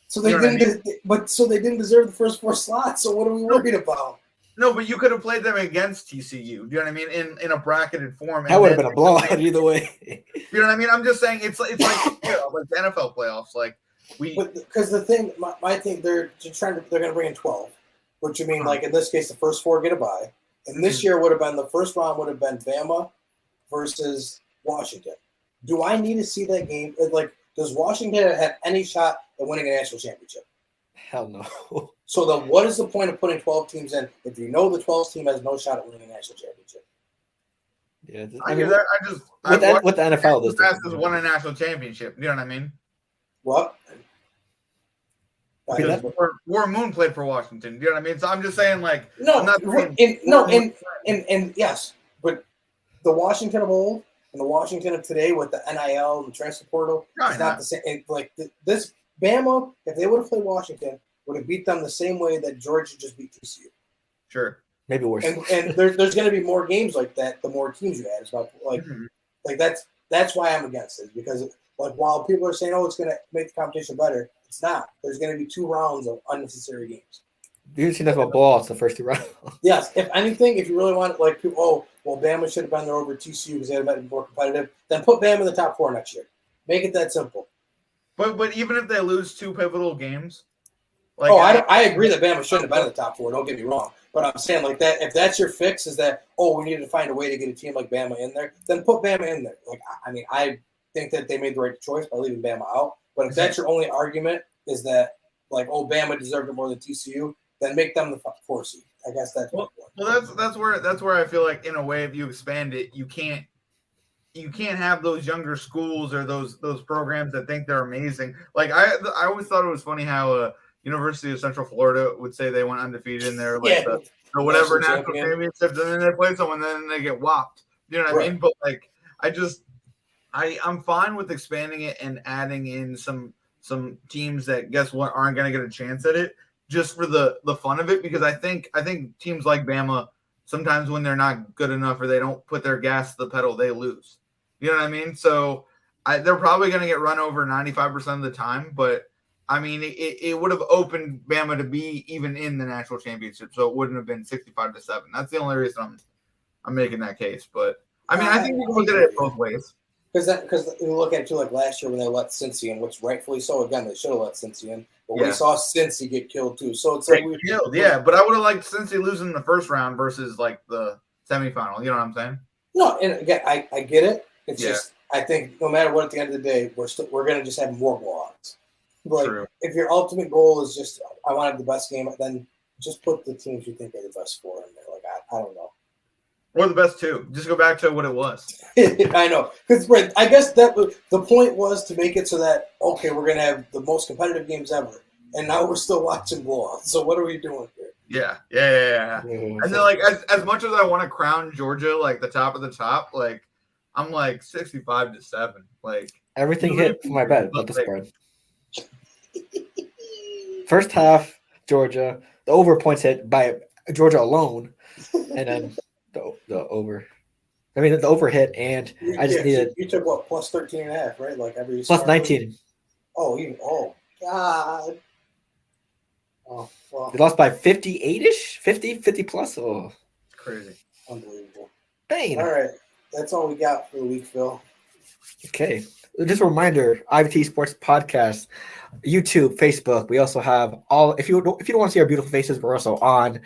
So they didn't. They didn't deserve the first 4 slots. So what are we worried about? No, but you could have played them against TCU. Do you know what I mean? In a bracketed form. That would have been a blowout either way. You know what I mean? I'm just saying it's like the NFL playoffs. Like because the thing, my thing, they're going to bring in 12, which you mean like in this case the first 4 get a bye. And this year would have been the first round would have been Bama versus Washington. Do I need to see that game? Like, does Washington have any shot at winning a national championship? Hell no. So then what is the point of putting 12 teams in if you know the 12th team has no shot at winning a national championship? Yeah, I mean, with the NFL, this has won a national championship. You know what I mean? What? Because Warren Moon played for Washington. You know what I mean? So I'm just saying, like, yes, but the Washington of old and the Washington of today with the NIL and the transfer portal is not the same. Like this, Bama, if they would have played Washington, would have beat them the same way that Georgia just beat TCU. Sure, maybe worse. And there's going to be more games like that. The more teams you add, it's about like that's why I'm against it, because like while people are saying, oh, it's going to make the competition better, it's not. There's going to be 2 rounds of unnecessary games. You see nothing about balls the first 2 rounds. Yes, if anything, if you really want, like, people, oh, well, Bama should have been there over TCU because they would have been more competitive, then put Bama in the top 4 next year. Make it that simple. But even if they lose 2 pivotal games, like, I agree that Bama shouldn't have been in the top 4. Don't get me wrong, but I'm saying like that. If that's your fix, is that we need to find a way to get a team like Bama in there, then put Bama in there. Like, I mean, I think that they made the right choice by leaving Bama out. But if that's your only argument, is that like, Bama deserved it more than TCU, then make them the 4 seed. I guess that's well. That's where I feel like, in a way, if you expand it, you can't have those younger schools or those programs that think they're amazing. Like I always thought it was funny how University of Central Florida would say they went undefeated in their the whatever national championships, and then they play someone, and then they get whopped. You know what I mean? But like, I'm fine with expanding it and adding in some teams that, guess what, aren't going to get a chance at it, just for the fun of it, because I think teams like Bama, sometimes when they're not good enough or they don't put their gas to the pedal, they lose. You know what I mean? So they're probably going to get run over 95% of the time, but I mean, it would have opened Bama to be even in the national championship, so it wouldn't have been 65-7. That's the only reason I'm making that case. But I mean, I think we can look at it both ways. Because you look at it too, like last year when they let Cincy in, which rightfully so. Again, they should have let Cincy in, but we saw Cincy get killed too. So it's like killed, but I would have liked Cincy losing in the first round versus like the semifinal. You know what I'm saying? No, and again, I get it. It's just, I think no matter what, at the end of the day, we're gonna just have more blowouts. Like, true. If your ultimate goal is just, I want to have the best game, then just put the teams you think are the best 4 in there. Like, I don't know. Or the best 2. Just go back to what it was. I know. Because I guess that the point was to make it so that, okay, we're going to have the most competitive games ever. And now we're still watching blowouts. So what are we doing here? Yeah. And then, like, as much as I want to crown Georgia, like, the top of the top, like, I'm like 65-7. Like, everything hit for my bet, but the spread. First half, Georgia, the over points hit by Georgia alone, and then the over. I mean, the over hit, and I just needed. You took what, plus 13.5, right? Like every plus 19. Oh, God. Oh, well. They lost by 58-ish, 50 plus. Oh, it's crazy. Unbelievable. Bang. All right. That's all we got for the week, Phil. Okay. Just a reminder, IBT Sports Podcast, YouTube, Facebook. We also have if you don't want to see our beautiful faces, we're also on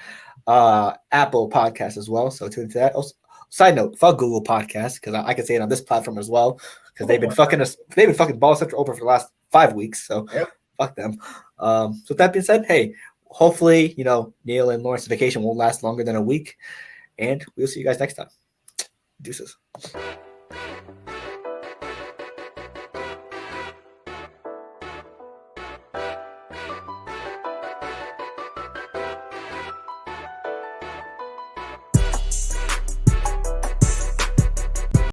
Apple Podcasts as well. So tune into that. Also, side note, fuck Google Podcasts, because I can say it on this platform as well, because they've been fucking ball center over for the last 5 weeks. So fuck them. So with that being said, hey, hopefully, Neil and Lawrence's vacation won't last longer than a week, and we'll see you guys next time. Deuces.